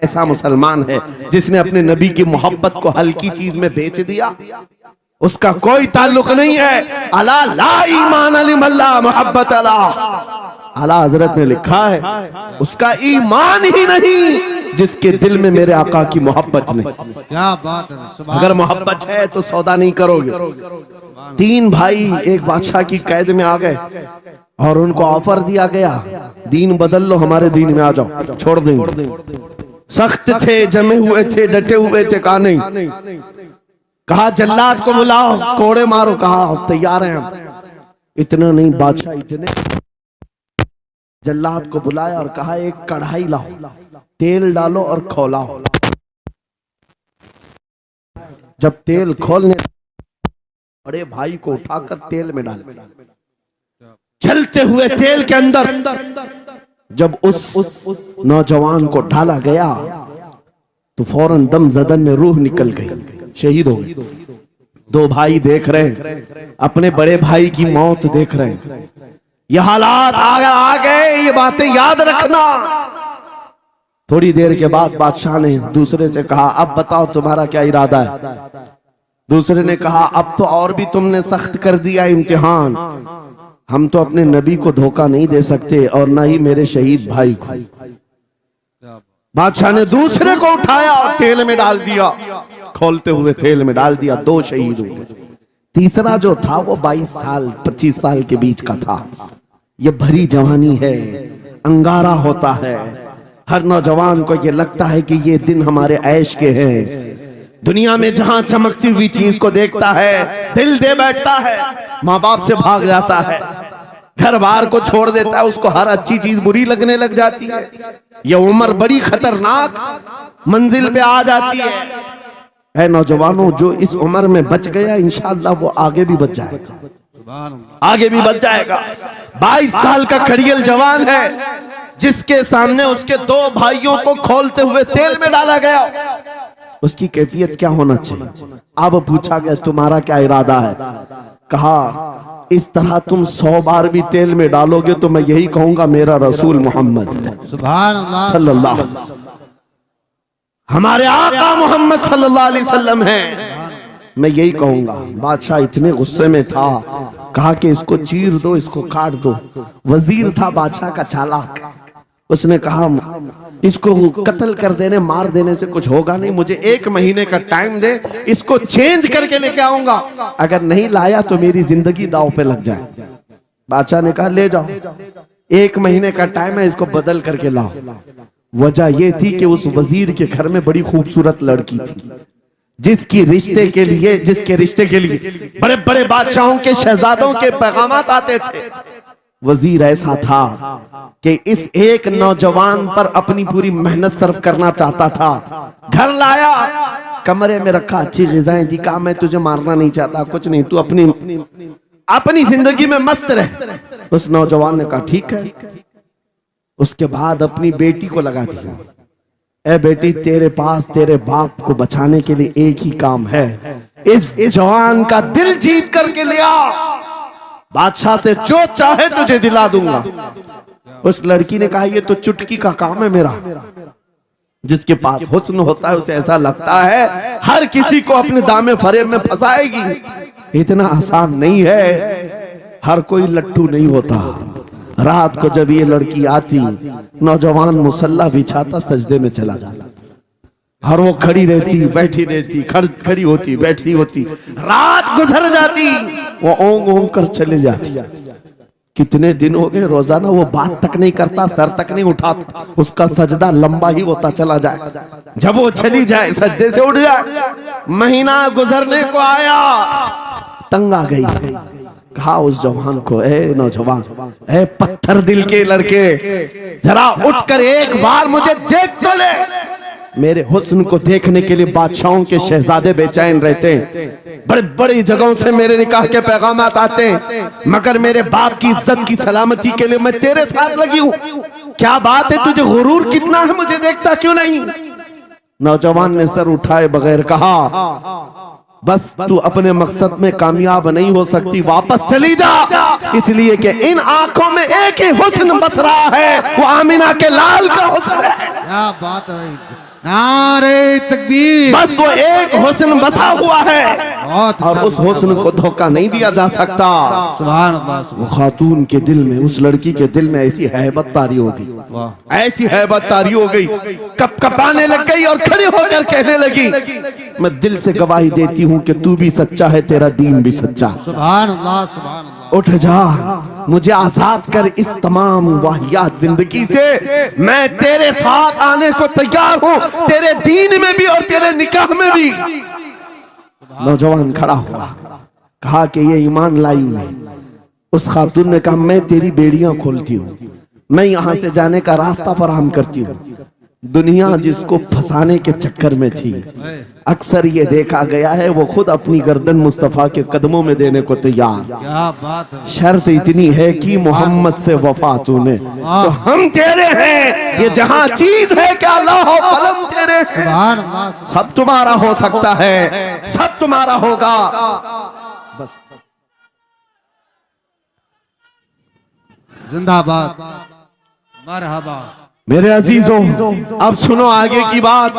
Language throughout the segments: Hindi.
ऐसा मुसलमान है जिसने अपने नबी की मोहब्बत को हल्की चीज में बेच दिया? उसका कोई ताल्लुक नहीं है। अला ला ईमान अलिमल्ला मोहब्बत अला, आला हजरत ने लिखा है उसका ईमान ही नहीं जिसके दिल में मेरे आका की मोहब्बत नहीं। क्या बात है। अगर मोहब्बत है तो सौदा नहीं करोगे। 3 भाई एक बादशाह की कैद में आ गए और उनको ऑफर दिया गया, दीन बदल लो, हमारे दीन में आ जाओ, छोड़ देंगे। सख्त थे, जमे हुए थे, डटे हुए थे, कहा नहीं। कहा जल्लाद को बुलाओ, कोड़े मारो, कहा तैयार हैं हम। इतना नहीं, बादशाह इतने जल्लाद को बुलाया और कहा एक कढ़ाई लाओ, तेल डालो और खौलाओ। जब तेल खोलने, बड़े भाई को उठाकर तेल में डाल, जलते हुए तेल के अंदर जब उस नौजवान को डाला गया तो फौरन दम जदन में रूह निकल गई, शहीद हो गए। 2 भाई देख रहे हैं, अपने बड़े भाई की मौत देख रहे हैं। ये हालात आ गए, ये बातें याद रखना। थोड़ी देर के बाद बादशाह ने दूसरे से कहा अब बताओ तुम्हारा क्या इरादा है? दूसरे ने कहा अब तो और भी तुमने सख्त कर दिया इम्तिहान, हम तो अपने नबी को धोखा नहीं दे सकते और ना ही मेरे शहीद भाई को। बादशाह ने दूसरे को उठाया और तेल में डाल दिया, खोलते हुए तेल में डाल दिया, 2 शहीद हुए। तीसरा जो था वो 22 साल 25 साल के बीच का था। ये भरी जवानी है, अंगारा होता है। हर नौजवान को ये लगता है कि ये दिन हमारे ऐश के हैं। दुनिया में जहां चमकती हुई चीज को देखता है दिल दे बैठता है, माँ बाप से भाग जाता है, घर बार को छोड़ देता है, उसको हर अच्छी चीज बुरी लगने लग जाती है। ये उम्र बड़ी खतरनाक मंजिल पे आ जाती है नौजवानों, जो इस उम्र में बच गया इंशाअल्लाह वो आगे भी बच जाएगा, आगे भी बच जाएगा। 22 साल का खड़ियल जवान है जिसके सामने उसके 2 भाइयों को खोलते हुए तेल में डाला गया, उसकी कैफियत क्या होना चाहिए? अब पूछा गया तुम्हारा क्या इरादा है? कहा इस तरह तुम 100 बार भी तेल में डालोगे तो मैं यही कहूंगा मेरा रसूल मोहम्मद सुभान अल्लाह सल्लल्लाहु अलैहि वसल्लम, हमारे आका मोहम्मद सल्लल्लाहु अलैहि वसल्लम है, मैं यही कहूंगा। बादशाह इतने गुस्से में था, कहा कि इसको चीर दो, इसको काट दो। वजीर था बादशाह का चालाक, उसने कहा इसको कत्ल कर देने, मार देने से कुछ होगा नहीं, मुझे 1 महीने का टाइम दे, इसको चेंज करके लेके आऊंगा, अगर नहीं लाया तो मेरी जिंदगी दांव पे लग जाए। बादशाह ने कहा ले जाओ, 1 महीने का टाइम है, इसको बदल करके लाओ। वजह यह थी कि उस वजीर के घर में बड़ी खूबसूरत लड़की थी जिसके रिश्ते के लिए बड़े बड़े बादशाहों के शहजादों के पैगामात आते थे। वजीर ऐसा था कि इस एक नौजवान पर अपनी पूरी मेहनत सर्व करना चाहता था। घर लाया, कमरे में रखा, अच्छी ग़िज़ाएं दी, कहा मैं तुझे मारना नहीं चाहता, कुछ नहीं, तू अपनी जिंदगी में मस्त रह। उस नौजवान ने कहा ठीक है। उसके बाद अपनी बेटी को लगा दिया, ए बेटी तेरे पास तेरे बाप को बचाने के लिए एक ही काम है, इस जवान का दिल जीत करके ले आ, बादशाह से जो चाहे तुझे दिला दूंगा। उस लड़की ने कहा ये तो चुटकी का काम है मेरा। जिसके पास हुस्न होता है उसे ऐसा लगता है हर किसी को अपने दामे फरेब में फंसाएगी। इतना आसान नहीं है, हर कोई लट्टू नहीं होता। रात को जब ये लड़की आती, नौजवान मुसल्ला बिछाता, सजदे में चला जाता और वो खड़ी रहती, बैठी रहती, खड़ी होती, बैठी होती, रात गुजर जाती, वो ओंग ओंग कर चले जाती। कितने दिन हो गए, रोजाना वो बात तक नहीं करता, सर तक नहीं उठाता, उसका सजदा लंबा ही होता चला जाए। जब वो चली जाए सजदे से उठ जाए। महीना गुजरने को आया, तंग आ गई, कहा उस जवान को, ए नौजवान, ए पत्थर दिल के लड़के, जरा उठकर एक बार मुझे देख तो ले। मेरे हुस्न को देखने के लिए बादशाहों के शहजादे बेचैन रहते हैं, बड़े बड़ी जगहों से मेरे निकाह के पैगामात आते हैं, मगर मेरे बाप की इज्जत की सलामती के लिए मैं तेरे साथ लगी हूँ। क्या बात है, तुझे गुरूर कितना है, मुझे देखता क्यों नहीं? नौजवान ने सर उठाए बगैर कहा, बस तू अपने मकसद में कामयाब नहीं हो सकती, वापस चली जा। इसलिए कि इन आंखों में एक ही हुस्न बस रहा है, वो आमिना के लाल का हुस्न है। क्या बात है भाई। नारे तकबीर। बस वो एक हुस्न बसा हुआ है बहुत और उस हुस्न को धोखा नहीं दिया जा सकता। सुभान अल्लाह। वो खातून के दिल में, उस लड़की के दिल में ऐसी हैबत तारी हो गई, ऐसी हैबत तारी हो गई, कपकपाने लग गई और खड़ी होकर कहने लगी, मैं दिल से गवाही देती हूँ कि तू भी सच्चा है, तेरा दीन भी सच्चा। सुभान अल्लाह सुभान अल्लाह। उठ जा, मुझे आजाद कर इस तमाम वाहियात जिंदगी से। मैं तेरे साथ आने को तैयार हूँ, तेरे दीन में भी और तेरे निकाह में भी। नौजवान खड़ा हुआ, कहा कि ये ईमान लाई हुई है। उस खातून ने कहा, मैं तेरी बेड़ियां खोलती हूँ, मैं यहाँ से जाने का रास्ता फराहम करती हूँ। दुनिया जिसको फंसाने के चक्कर में थी, अक्सर ये देखा गया है वो खुद अपनी गर्दन मुस्तफा के कदमों में देने को तैयार। क्या बात है। शर्त इतनी है कि मोहम्मद से वफा तूने, तो हम तेरे हैं। ये जहां चीज है क्या अल्लाह हो कलम तेरे, सुभान अल्लाह। सब तुम्हारा हो सकता है, सब तुम्हारा होगा। बस जिंदाबाद, मरहबा। मेरे अजीजों, अब सुनो आगे की बात।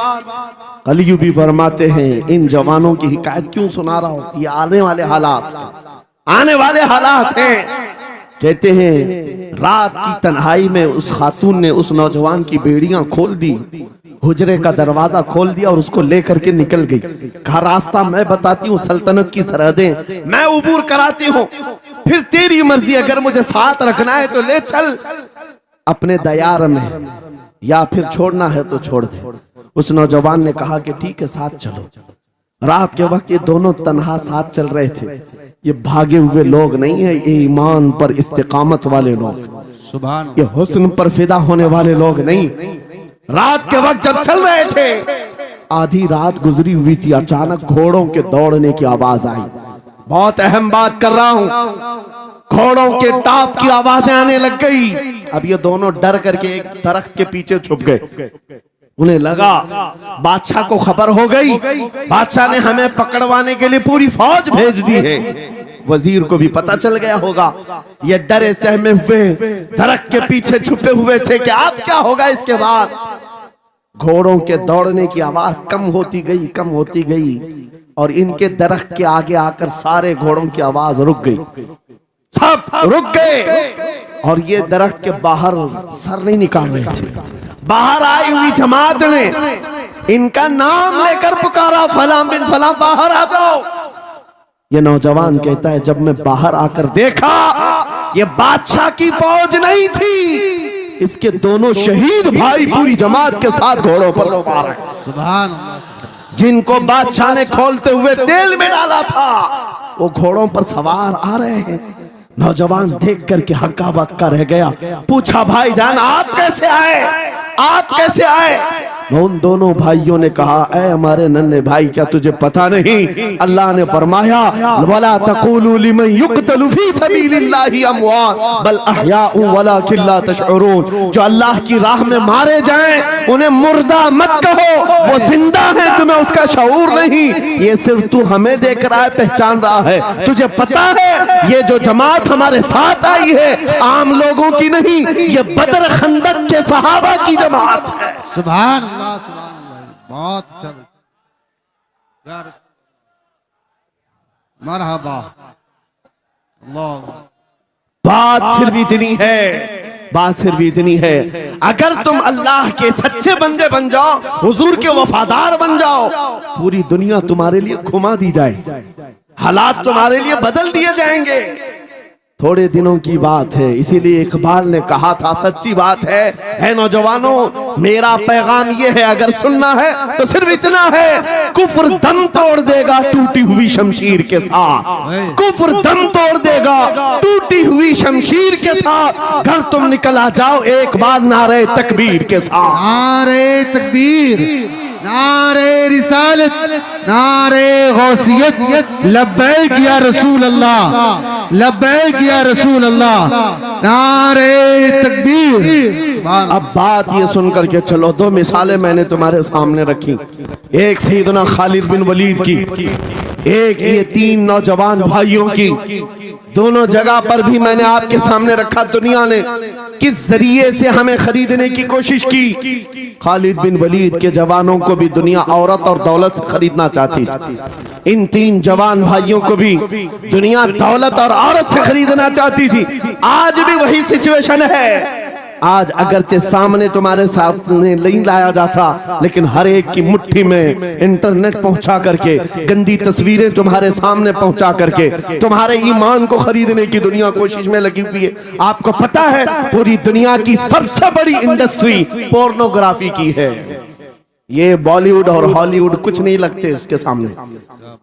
कलियू भी फरमाते हैं, इन जवानों की हिकायत क्यों सुना रहा हूं, ये आने वाले हालात, आने वाले हालात हैं। कहते हैं रात की तन्हाई में उस खातून ने उस नौजवान की बेड़ियां खोल दी, हुजरे का दरवाजा खोल दिया और उसको लेकर के निकल गई। कहा, रास्ता मैं बताती हूँ, सल्तनत की सरहदें मैं उबूर कराती हूँ, फिर तेरी मर्जी, अगर मुझे साथ रखना है तो ले चल अपने दयार में, या फिर छोड़ना है तो छोड़ दे। उस नौजवान ने कहा कि ठीक है, साथ चलो। रात के वक्त ये दोनों तन्हा साथ चल रहे थे। ये भागे हुए लोग नहीं है, ये ईमान पर इस्तिकामत वाले लोग, सुभान। ये हुस्न पर फिदा होने वाले लोग नहीं। रात के वक्त जब चल रहे थे, आधी रात गुजरी हुई थी, अचानक घोड़ों के दौड़ने की आवाज आई। बहुत अहम बात कर रहा हूं, घोड़ों के टाप की आवाजें आने लग गई। अब ये दोनों डर करके एक दरख्त के पीछे छुप गए। उन्हें लगा बादशाह को खबर हो गई, बादशाह ने हमें पकड़वाने के लिए पूरी फौज भेज दी है। वजीर को भी पता चल गया होगा। ये डरे सहमे हुए दरख्त के पीछे छुपे हुए थे कि अब क्या होगा इसके बाद। घोड़ों के दौड़ने की आवाज कम होती गई, कम होती गई, और इनके दरख्त के आगे आकर सारे घोड़ों की आवाज रुक गई, सब रुक गए। और ये दरख्त के बाहर सर नहीं निकाल रहे थे। बाहर आई हुई जमात ने इनका नाम लेकर पुकारा, फलां बिन फलां बाहर आ जाओ। ये नौजवान कहता है, जब मैं बाहर आकर देखा, ये बादशाह की फौज नहीं थी, इसके दोनों शहीद भाई पूरी जमात के साथ घोड़ों पर सवार हैं। सुभान अल्लाह। जिनको बादशाह ने खोलते हुए तेल में डाला था, वो घोड़ों पर सवार आ रहे हैं। नौजवान देख करके हक्का बक्का रह गया। पूछा, भाईजान आप कैसे आए, आप कैसे आए? उन दोनों भाइयों ने कहा, ऐ हमारे नन्हे भाई, क्या तुझे पता नहीं, अल्लाह ने फरमाया, वला तक़ूलू लिमन युक़तलु फी सबीलिल्लाहि अमवात बल अहयाउ वलाकिन ला तशउरून। जो अल्लाह की राह में मारे जाएं उन्हें मुर्दा मत कहो, वो जिंदा है, तुम्हें उसका शऊर नहीं। ये सिर्फ तू हमें देख रहा है, पहचान रहा है। तुझे पता है ये जो जमात हमारे साथ आई है आम लोगों की नहीं, ये बदर खंदक के सहाबा की जमात है। सुभान अल्लाह, सुभान अल्लाह। बहुत अच्छा यार, मरहबा। अल्लाह। बात सिर्फ इतनी है, बात सिर्फ इतनी है, अगर तुम अल्लाह के सच्चे बंदे बन जाओ, हुजूर के वफादार बन जाओ, पूरी दुनिया तुम्हारे लिए घुमा दी जाए, हालात तुम्हारे लिए बदल दिए जाएंगे। थोड़े दिनों की बात है, इसीलिए इकबाल ने कहा था, सच्ची बात है नौजवानों, मेरा पैगाम ये है, अगर सुनना है तो सिर्फ इतना है, कुफ्र दम तोड़ देगा टूटी हुई शमशीर के साथ, कुफ्र दम तोड़ देगा टूटी हुई शमशीर के साथ। घर तुम निकल आ जाओ एक बार नारे तकबीर के साथ। नारे तकबीर, नारे रिसालत, नारे गौसियत, लब्बैक या रसूल अल्लाह, लब्बैक या रसूल अल्लाह, नारे तकबीर। अब बात ये सुन करके चलो, दो मिसालें मैंने तुम्हारे सामने रखी, एक सैयदना खालिद बिन वलीद की, एक ये 3 नौजवान भाइयों की दोनों जगह पर भी मैंने आपके सामने रखा। दुनिया ने किस जरिए से हमें खरीदने की कोशिश की। खालिद बिन वलीद के जवानों को भी दुनिया औरत और दौलत से खरीदना चाहती थी। इन 3 जवान भाइयों को भी दुनिया दौलत और औरत से खरीदना चाहती थी। आज भी वही सिचुएशन है। आज अगरचे सामने तुम्हारे सामने नहीं लाया जाता, लेकिन हर एक की मुट्ठी में इंटरनेट पहुंचा करके, गंदी तस्वीरें तुम्हारे सामने पहुंचा करके तुम्हारे ईमान को खरीदने की दुनिया कोशिश में लगी हुई है। आपको पता है पूरी दुनिया की सबसे बड़ी इंडस्ट्री पोर्नोग्राफी की है। ये बॉलीवुड और हॉलीवुड कुछ नहीं लगते उसके सामने।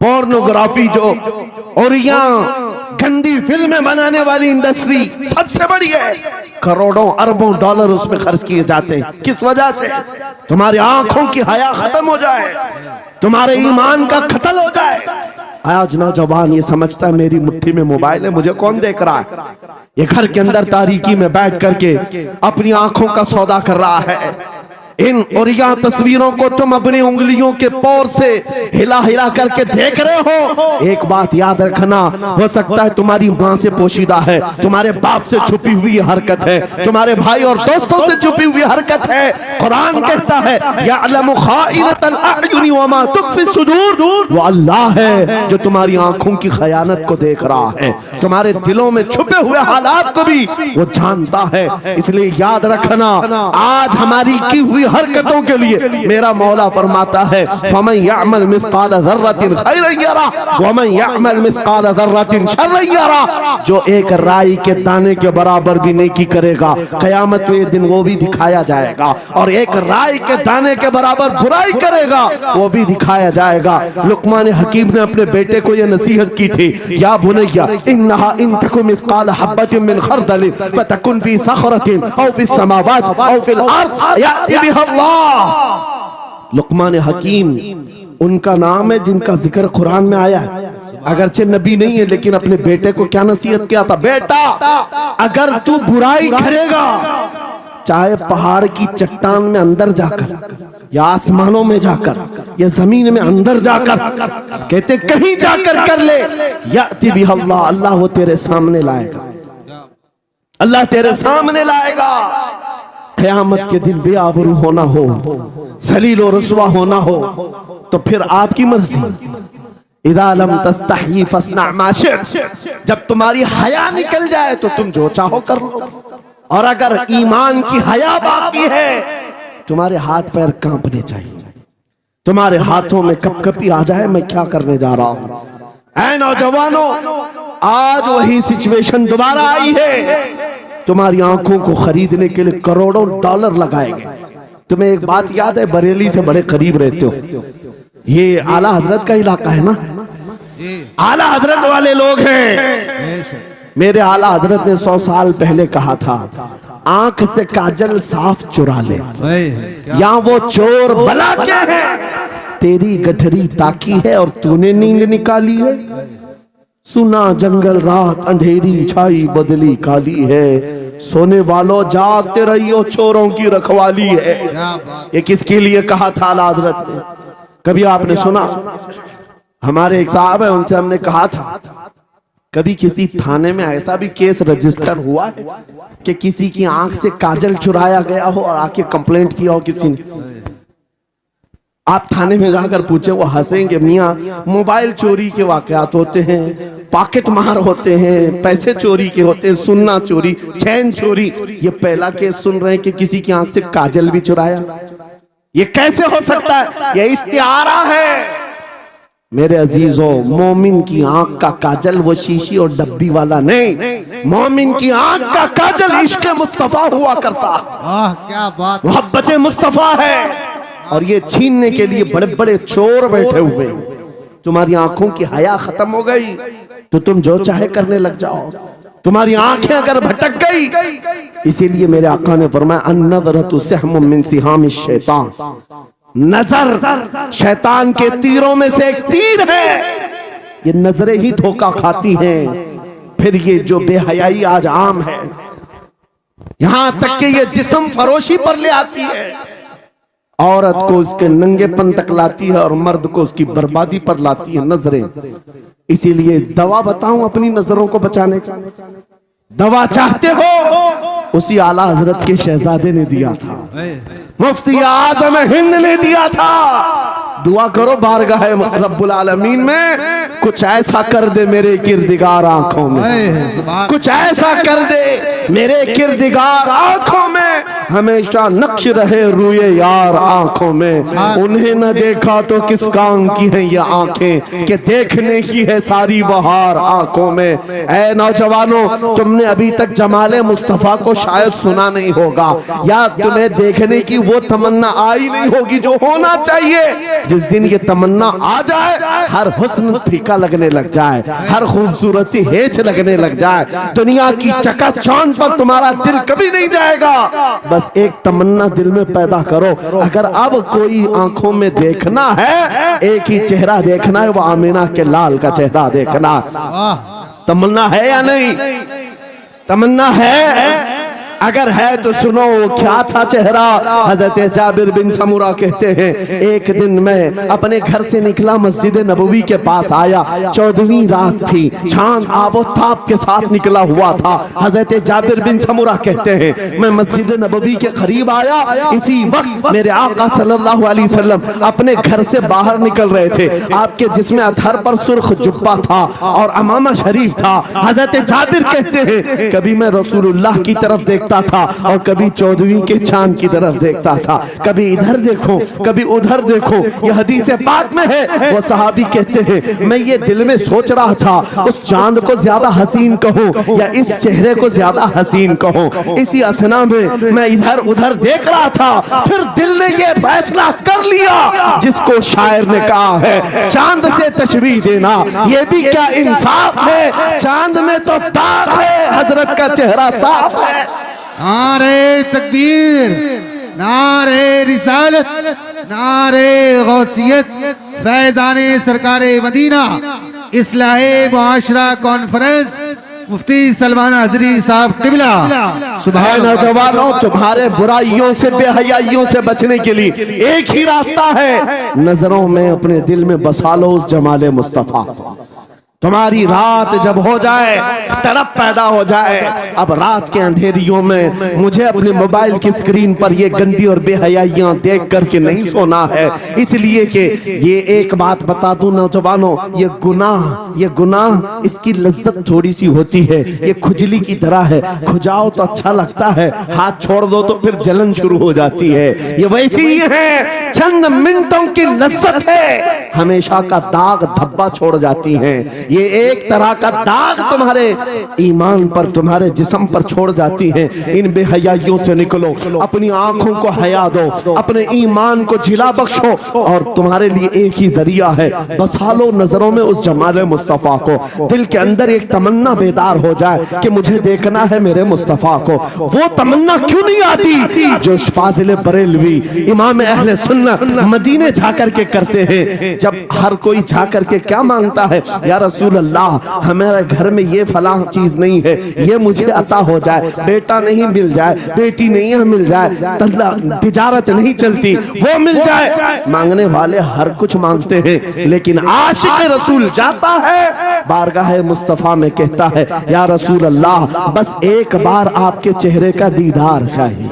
पोर्नोग्राफी जो और यहाँ गंदी फिल्में बनाने वाली इंडस्ट्री सबसे बड़ी है। करोड़ों अरबों डॉलर उसमें खर्च किए जाते हैं। किस वजह से? तुम्हारी आंखों की हया खत्म हो जाए, तुम्हारे ईमान का कत्ल हो जाए। आज नौजवान ये समझता है मेरी मुट्ठी में मोबाइल है, मुझे कौन देख रहा है। ये घर के अंदर तारीकी में बैठ करके अपनी आंखों का सौदा कर रहा है। इन और यहाँ तस्वीरों को तुम अपनी उंगलियों के पोर से हिला हिला करके देख रहे हो। एक बात याद रखना, हो सकता है तुम्हारी माँ से पोशीदा है, तुम्हारे बाप से छुपी हुई हरकत है, तुम्हारे भाई और दोस्तों से छुपी हुई हरकत है। कुरान कहता है यअलमु खाइनतल अयुनि वमा तुख्फी सुदूर, वो अल्लाह है जो तुम्हारी आंखों की खयानत को देख रहा है, तुम्हारे दिलों में छुपे हुए हालात को भी वो जानता है। इसलिए याद रखना, आज हमारी की हुई हरकतों के लिए मेरा मौला फरमाता है फमन यअमल मिस्काल ज़र्रतिन खैरन यरा वमन यअमल मिस्काल ज़र्रतिन शर्रन यरा। जो एक राई के दाने के बराबर भी नेकी करेगा, क़यामत के दिन वो भी दिखाया जाएगा, और एक राई के दाने के बराबर बुराई करेगा वो भी दिखाया जाएगा। लुक़मान हकीम ने अपने बेटे को ये नसीहत की थी, या बुनय्या इन्नहा इन तकु मिस्काल हब्बतिन मिन खरदलिन फतकुन फी सखरतिन औ फी समावात औ फिल अर्द याति अल्लाह। लुक़मान हकीम उनका नाम है जिनका जिक्र कुरान में आया है। अगरचे नबी नहीं है, लेकिन अपने बेटे को क्या नसीहत किया था, बेटा अगर तू बुराई करेगा, चाहे पहाड़ की चट्टान में अंदर जाकर या आसमानों में जाकर या जमीन में अंदर जाकर, कहते कहीं जाकर कर ले, याति बिही अल्लाह, अल्लाह वो तेरे सामने लाएगा, अल्लाह तेरे सामने लाएगा। क़यामत के दिन बेआबरू होना हो, सलील और रसवा होना हो, तो फिर आपकी मर्जी। इदा लम तस्तही फस्ना मा शि'त, जब तुम्हारी हया निकल जाए तो तुम जो चाहो कर लो, और अगर ईमान की हया बाकी है तुम्हारे हाथ पैर कांपने चाहिए, तुम्हारे हाथों में कपकपी आ जाए मैं क्या करने जा रहा हूं। ऐ नौजवानों, आज वही सिचुएशन दोबारा आई है। तुम्हारी आंखों को खरीदने के लिए करोड़ों डॉलर लगाए गए। तुम्हें एक बात याद है, बरेली से बड़े करीब रहते हो, ये आला हजरत का इलाका है ना, आला हजरत वाले लोग हैं। मेरे आला हजरत ने 100 साल पहले कहा था, आंख से काजल साफ चुरा ले, यहाँ वो चोर बला के हैं, तेरी गठरी ताकी है और तूने नींद निकाली है। सुना जंगल रात अंधेरी छाई बदली काली है, सोने वालों जागते रहियो चोरों की रखवाली है। ये किसके लिए कहा था आला हजरत ने? कभी आपने सुना? हमारे एक साहब है, उनसे हमने कहा था, कभी किसी थाने में ऐसा भी केस रजिस्टर हुआ है कि किसी की आंख से काजल चुराया गया हो और आके कंप्लेंट किया हो किसी ने? आप थाने में जाकर पूछे, वो हंसेंगे। मियाँ मोबाइल चोरी के वाकयात होते हैं, पॉकेट मार होते हैं, पैसे चोरी के होते हैं, सुन्ना चोरी, चैन चोरी। ये पहला केस सुन रहे हैं कि किसी की आंख से काजल भी चुराया। ये कैसे हो सकता है? ये इस्तिआरा है। मेरे अजीजों, मोमिन की आंख का काजल वो शीशी और डब्बी वाला नहीं, मोमिन की आंख का काजल इश्क़ मुस्तफा हुआ करता। क्या बात, मोहब्बत मुस्तफा है। और ये छीनने के लिए बड़े बड़े चोर बैठे हुए। तुम्हारी आंखों की हया खत्म हो गई तो तुम जो चाहे करने लग जाओ। तुम्हारी आंखें अगर भटक गई, इसीलिए मेरे आका ने फरमाया अन-नज़रतु सहमुम मिन सिहामिश शैतान, नजर शैतान के तीरों में से एक तीर है। ये नजरें ही धोखा खाती हैं। फिर ये जो बेहयाई आज आम है, यहां तक कि ये जिस्म फरोशी पर ले आती है। औरत को उसके नंगेपन तक लाती है और मर्द को उसकी बर्बादी पर लाती है नजरें। इसीलिए दवा बताऊं अपनी नजरों को बचाने का, दवा चाहते हो उसी आला हजरत के शहजादे ने दिया था, मुफ्ती आजम हिंद ने दिया था। दुआ करो बारगाह रब्बुल आलमीन में कुछ ऐसा कर दे मेरे किरदिगार आंखों में, कुछ ऐसा कर दे मेरे किरदिगार आंखों में, हमेशा नक्श रहे रूए यार आंखों में। उन्हें न देखा तो किस काम की है ये आंखें कि देखने की है सारी बहार आंखों में। ऐ नौजवानों, तुमने अभी तक जमाले मुस्तफा को शायद सुना नहीं होगा, या तुम्हें देखने की वो तमन्ना आई नहीं होगी जो होना चाहिए। जिस दिन ये तमन्ना आ जाए, हर हुस्न फीका लगने लग जाए, हर खूबसूरती हेच लगने लग जाए, दुनिया की चकाचौंध पर तुम्हारा दिल कभी नहीं जाएगा। बस एक तमन्ना दिल में पैदा करो, अगर अब कोई आंखों में देखना है, एक ही चेहरा देखना है, वो आमिना के लाल का चेहरा देखना। तमन्ना है या नहीं? तमन्ना है? अगर है तो सुनो क्या था चेहरा। हजरत जाबिर बिन समूरा कहते हैं, एक दिन मैं अपने घर से निकला, मस्जिद नबवी के पास आया, 14वीं रात थी, चांद आबोताब के साथ निकला हुआ था। हजरत जाबिर बिन समूरा कहते हैं, मैं मस्जिद नबवी के करीब आया, इसी वक्त मेरे आका सल्लल्लाहु अलैहि वसल्लम अपने घर से बाहर निकल रहे थे। आपके जिस्म अतहर पर सुर्ख जुब्बा था और अमामा शरीफ था। हजरत जाबिर कहते हैं, कभी मैं रसूलुल्लाह की तरफ देखता था और कभी 14वीं के चांद की तरफ देखता था, कभी इधर देखो कभी उधर देखो। यह हदीस पाक में है। वो सहाबी कहते हैं, मैं ये दिल में सोच रहा था, उस चांद को ज्यादा हसीन कहूं या इस चेहरे को ज्यादा हसीन कहूं। इसी असना में मैं इधर उधर देख रहा था, फिर दिल ने ये फैसला कर लिया जिसको शायर ने कहा है, चांद से तशबीह देना ये भी क्या इंसाफ है, चांद में तो दाग है, हजरत का चेहरा साफ है। नारे तकबीर, नारे रिसालत, नारे गौसियत, फैजाने सरकारे मदीना, इस्लाहे मुआशरा कॉन्फ्रेंस, मुफ्ती सलमान हजरी साहब किबला। सुभान नौजवानों, तुम्हारे बुराइयों से बेहयाइयों से बचने के लिए एक ही रास्ता है, नजरों में अपने दिल में बसा लो उस जमाले मुस्तफा। तुम्हारी रात जब हो जाए, तड़प पैदा हो जाए, अब रात के अंधेरियों में मुझे अपने मोबाइल की स्क्रीन पर ये गंदी और बेहयाइयां देख करके नहीं सोना है। इसलिए कि ये एक बात बता दूं नौजवानों, ये गुनाह इसकी लज्जत थोड़ी सी होती है, ये खुजली की तरह है, खुजाओ तो अच्छा लगता है, हाथ छोड़ दो तो फिर जलन शुरू हो जाती है। ये वैसी ही है, चंद मिनटों की लज्जत है, हमेशा का दाग धब्बा छोड़ जाती है। ये एक तरह का दाग तुम्हारे ईमान पर, तुम्हारे जिस्म पर छोड़ जाती है। इन बेहयाइयों से निकलो, अपनी आंखों को हया दो, अपने ईमान को जिला बख्शो, और तुम्हारे लिए एक ही जरिया है, बसा लो नजरों में उस जमाले मुस्तफा को। दिल के अंदर एक तमन्ना बेदार हो जाए कि मुझे देखना है मेरे मुस्तफा को। वो तमन्ना क्यों नहीं आती जो फाजिल बरेलवी इमाम अहले सुन्नत मदीने जाकर के करते हैं। जब हर कोई जाकर के क्या मांगता है, या रसूल अल्लाह हमारे घर में ये फलां चीज नहीं है, ये मुझे अता हो जाए, बेटा नहीं मिल जाए, बेटी नहीं मिल जाए, तिजारत नहीं चलती, वो मिल जाए। मांगने वाले हर कुछ मांगते हैं, लेकिन आशिक रसूल जाता है बारगाह मुस्तफा में, कहता है, या रसूल अल्लाह बस एक बार आपके चेहरे का दीदार चाहिए,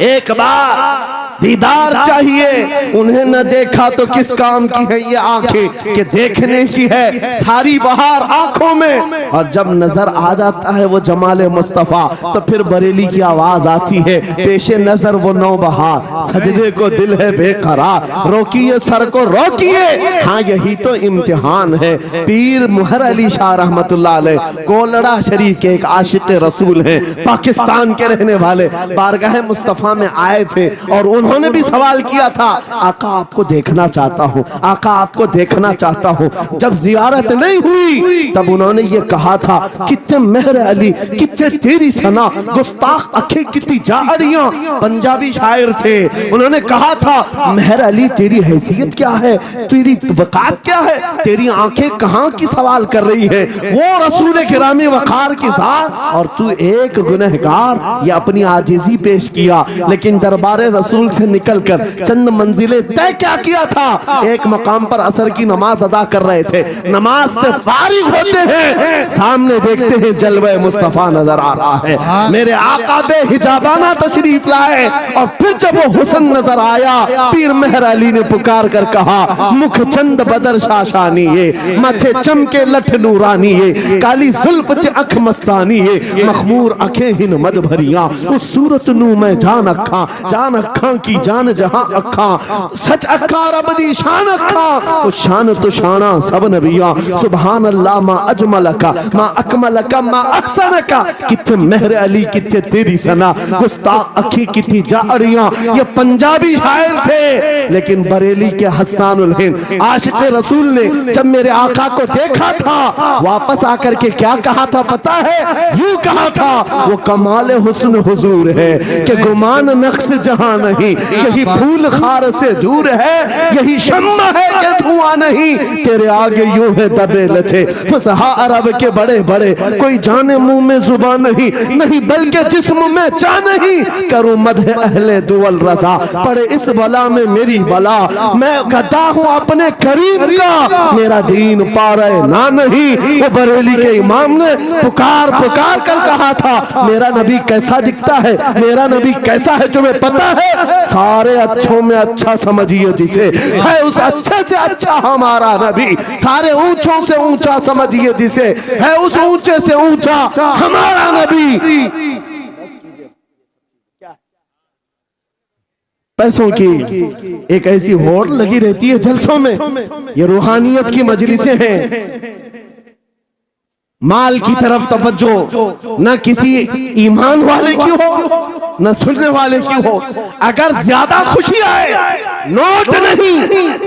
एक बार दीदार चाहिए। उन्हें न देखा तो किस काम की है ये आंखें कि देखने की है सारी बहार आंखों में। और जब नजर आ जाता है वो जमाले मुस्तफा, तो फिर बरेली की आवाज आती है, पेशे नजर वो नौबहार, सजदे को दिल है बेकरार, रोकिए सर को रोकिए, हाँ यही तो इम्तिहान है। पीर मुहर अली शाह रहमतुल्लाह अलैह कोलड़ा शरीफ के एक आशिक रसूल हैं, पाकिस्तान के रहने वाले, बारगाह मुस्तफा में आए थे और उन्होंने भी सवाल किया था, आका आपको देखना चाहता हूँ, आका आपको देखना चाहता हूँ। जब जियारत नहीं हुई तब उन्होंने ये कहा था, कितने मेहर अली, कितने तेरी सना, गुस्ताख अखे कितनी जारियां। पंजाबी शायर थे, उन्होंने कहा था, मेहर अली तेरी हैसियत क्या है, तेरी वकात क्या है, तेरी आंखें कहाँ की सवाल कर रही है, वो रसूल किरामी वकार की जात और तू एक गुनहगार। ये अपनी आजिजी पेश किया, लेकिन दरबारे रसूल से निकलकर चंद मंजिलें तय क्या किया था, एक मकाम पर असर की नमाज अदा कर रहे थे। नमाज से फारिग होते हैं, सामने देखते हैं जलवे मुस्तफा नजर आ रहा है। मेरे आका बेहिजाबाना तशरीफ लाए और फिर जब वो हुस्न नजर आया, पीर मेहर अली ने पुकार कर कहा, मुख चंद बदर शाशानी ये, माथे चमके लठ नूरानी ये, काली जुल्फ ते अख मस्तानी ये, मखमूर अखे हिन मद भरिया, उस सूरत नू मैं जान अखा की जान जहां अखा, सच अखा रब दी शान अखा, उस शान तो शाना सब नबिया, सुभान अल्लाह मा अजमल का मा अकमल का मा अहसन का, किथे मेहर अली किथे तेरी सना, गुस्ताख अखी किथी जारियां। ये पंजाबी शायर थे, लेकिन बरेली के हस्सानुल हिंद आशिक रसूल ने जब मेरे आका को देखा था, वापस आकर के क्या कहा था पता है? यूं कहा था, वो कमाल हुस्न हुजूर है कि गुमान नक्श जहां नहीं, यही फूल खार से दूर है, यही शम्मा है कि धुआं नहीं, तेरे आगे यूं है दबे लचे फसहा अरब के बड़े बड़े, कोई जाने मुंह में जुबान नहीं, नहीं बल्कि जिस्म में चाह नहीं, करूं मदह अहले दुवल रजा, पड़े इस बला में मेरी बला, मैं गदा हूं अपने करीम का, मेरा दीन पा रहे ना नहीं। वो बरेली के इमाम ने पुकार पुकार कर कहा था, मेरा नबी कैसा दिखता है, मेरा नबी कैसा है, तुम्हें पता है? सारे अच्छों में अच्छा समझिए जिसे, है उस अच्छे से अच्छा हमारा नबी, सारे ऊंचों से ऊंचा समझिए जिसे, है उस ऊंचे से ऊंचा हमारा नबी। पैसों की एक ऐसी होड़ लगी रहती है जलसों में, ये रूहानियत की मजलिसें हैं, माल की तरफ तवज्जो न किसी ईमान वाले की हो न सुनने वाले की हो। अगर ज्यादा खुशी आए, नोट नहीं,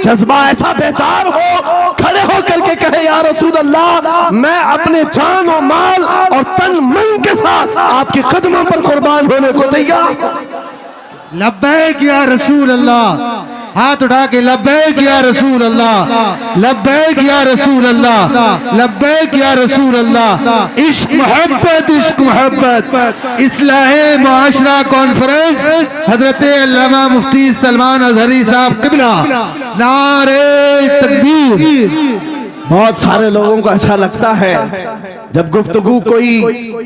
जज्बा ऐसा बेदार हो, खड़े हो करके कहे या रसूल अल्लाह, मैं अपने जान और माल और तन मन के साथ आपके कदमों पर कुर्बान होने को तैयार। लब्बैक या रसूल अल्लाह, हाथ उठा के लब्बैक या रसूल अल्लाह, लब्बैक या रसूल अल्लाह, लब्बैक या रसूल अल्लाह। इश्क मोहब्बत इस्लाहे मुआशरा कॉन्फ्रेंस हजरत अल्लामा मुफ्ती सलमान अजहरी साहब किबला, नारे तकबीर। बहुत सारे लोगों को ऐसा लगता है जब गुफ्तगू कोई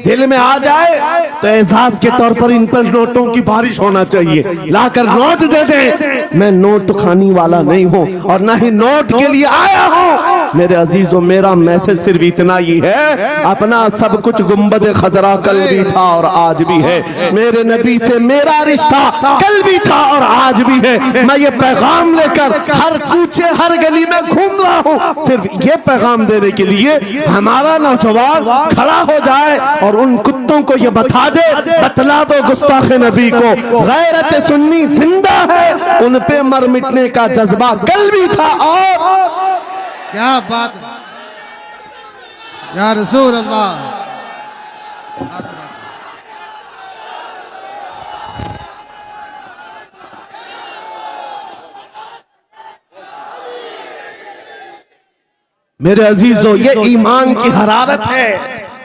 दिल में आ जाए तो एहसास के तौर पर इन पर नोटों की बारिश होना चाहिए, लाकर नोट दे दे। मैं नोट खानी वाला नहीं हूँ और ना ही नोट के लिए आया हूँ। मेरे अजीजों, मेरा मैसेज सिर्फ इतना ही है, अपना सब कुछ गुंबद खजरा कल भी था और आज भी है, मेरे नबी से मेरा रिश्ता कल भी था और आज भी है। मैं ये पैगाम लेकर हर कूचे हर गली में घूम रहा हूँ, सिर्फ ये पैगाम देने के लिए हमारा नौजवान खड़ा हो जाए और उन कुत्तों को ये बता दे, बतला दो गुस्ताख नबी को, गैरत सुन्नी जिंदा है, उन पे मर मिटने का जज्बा कल भी था। और क्या बात या रसूल अल्लाह। मेरे अजीजों, ये ईमान की हरारत है,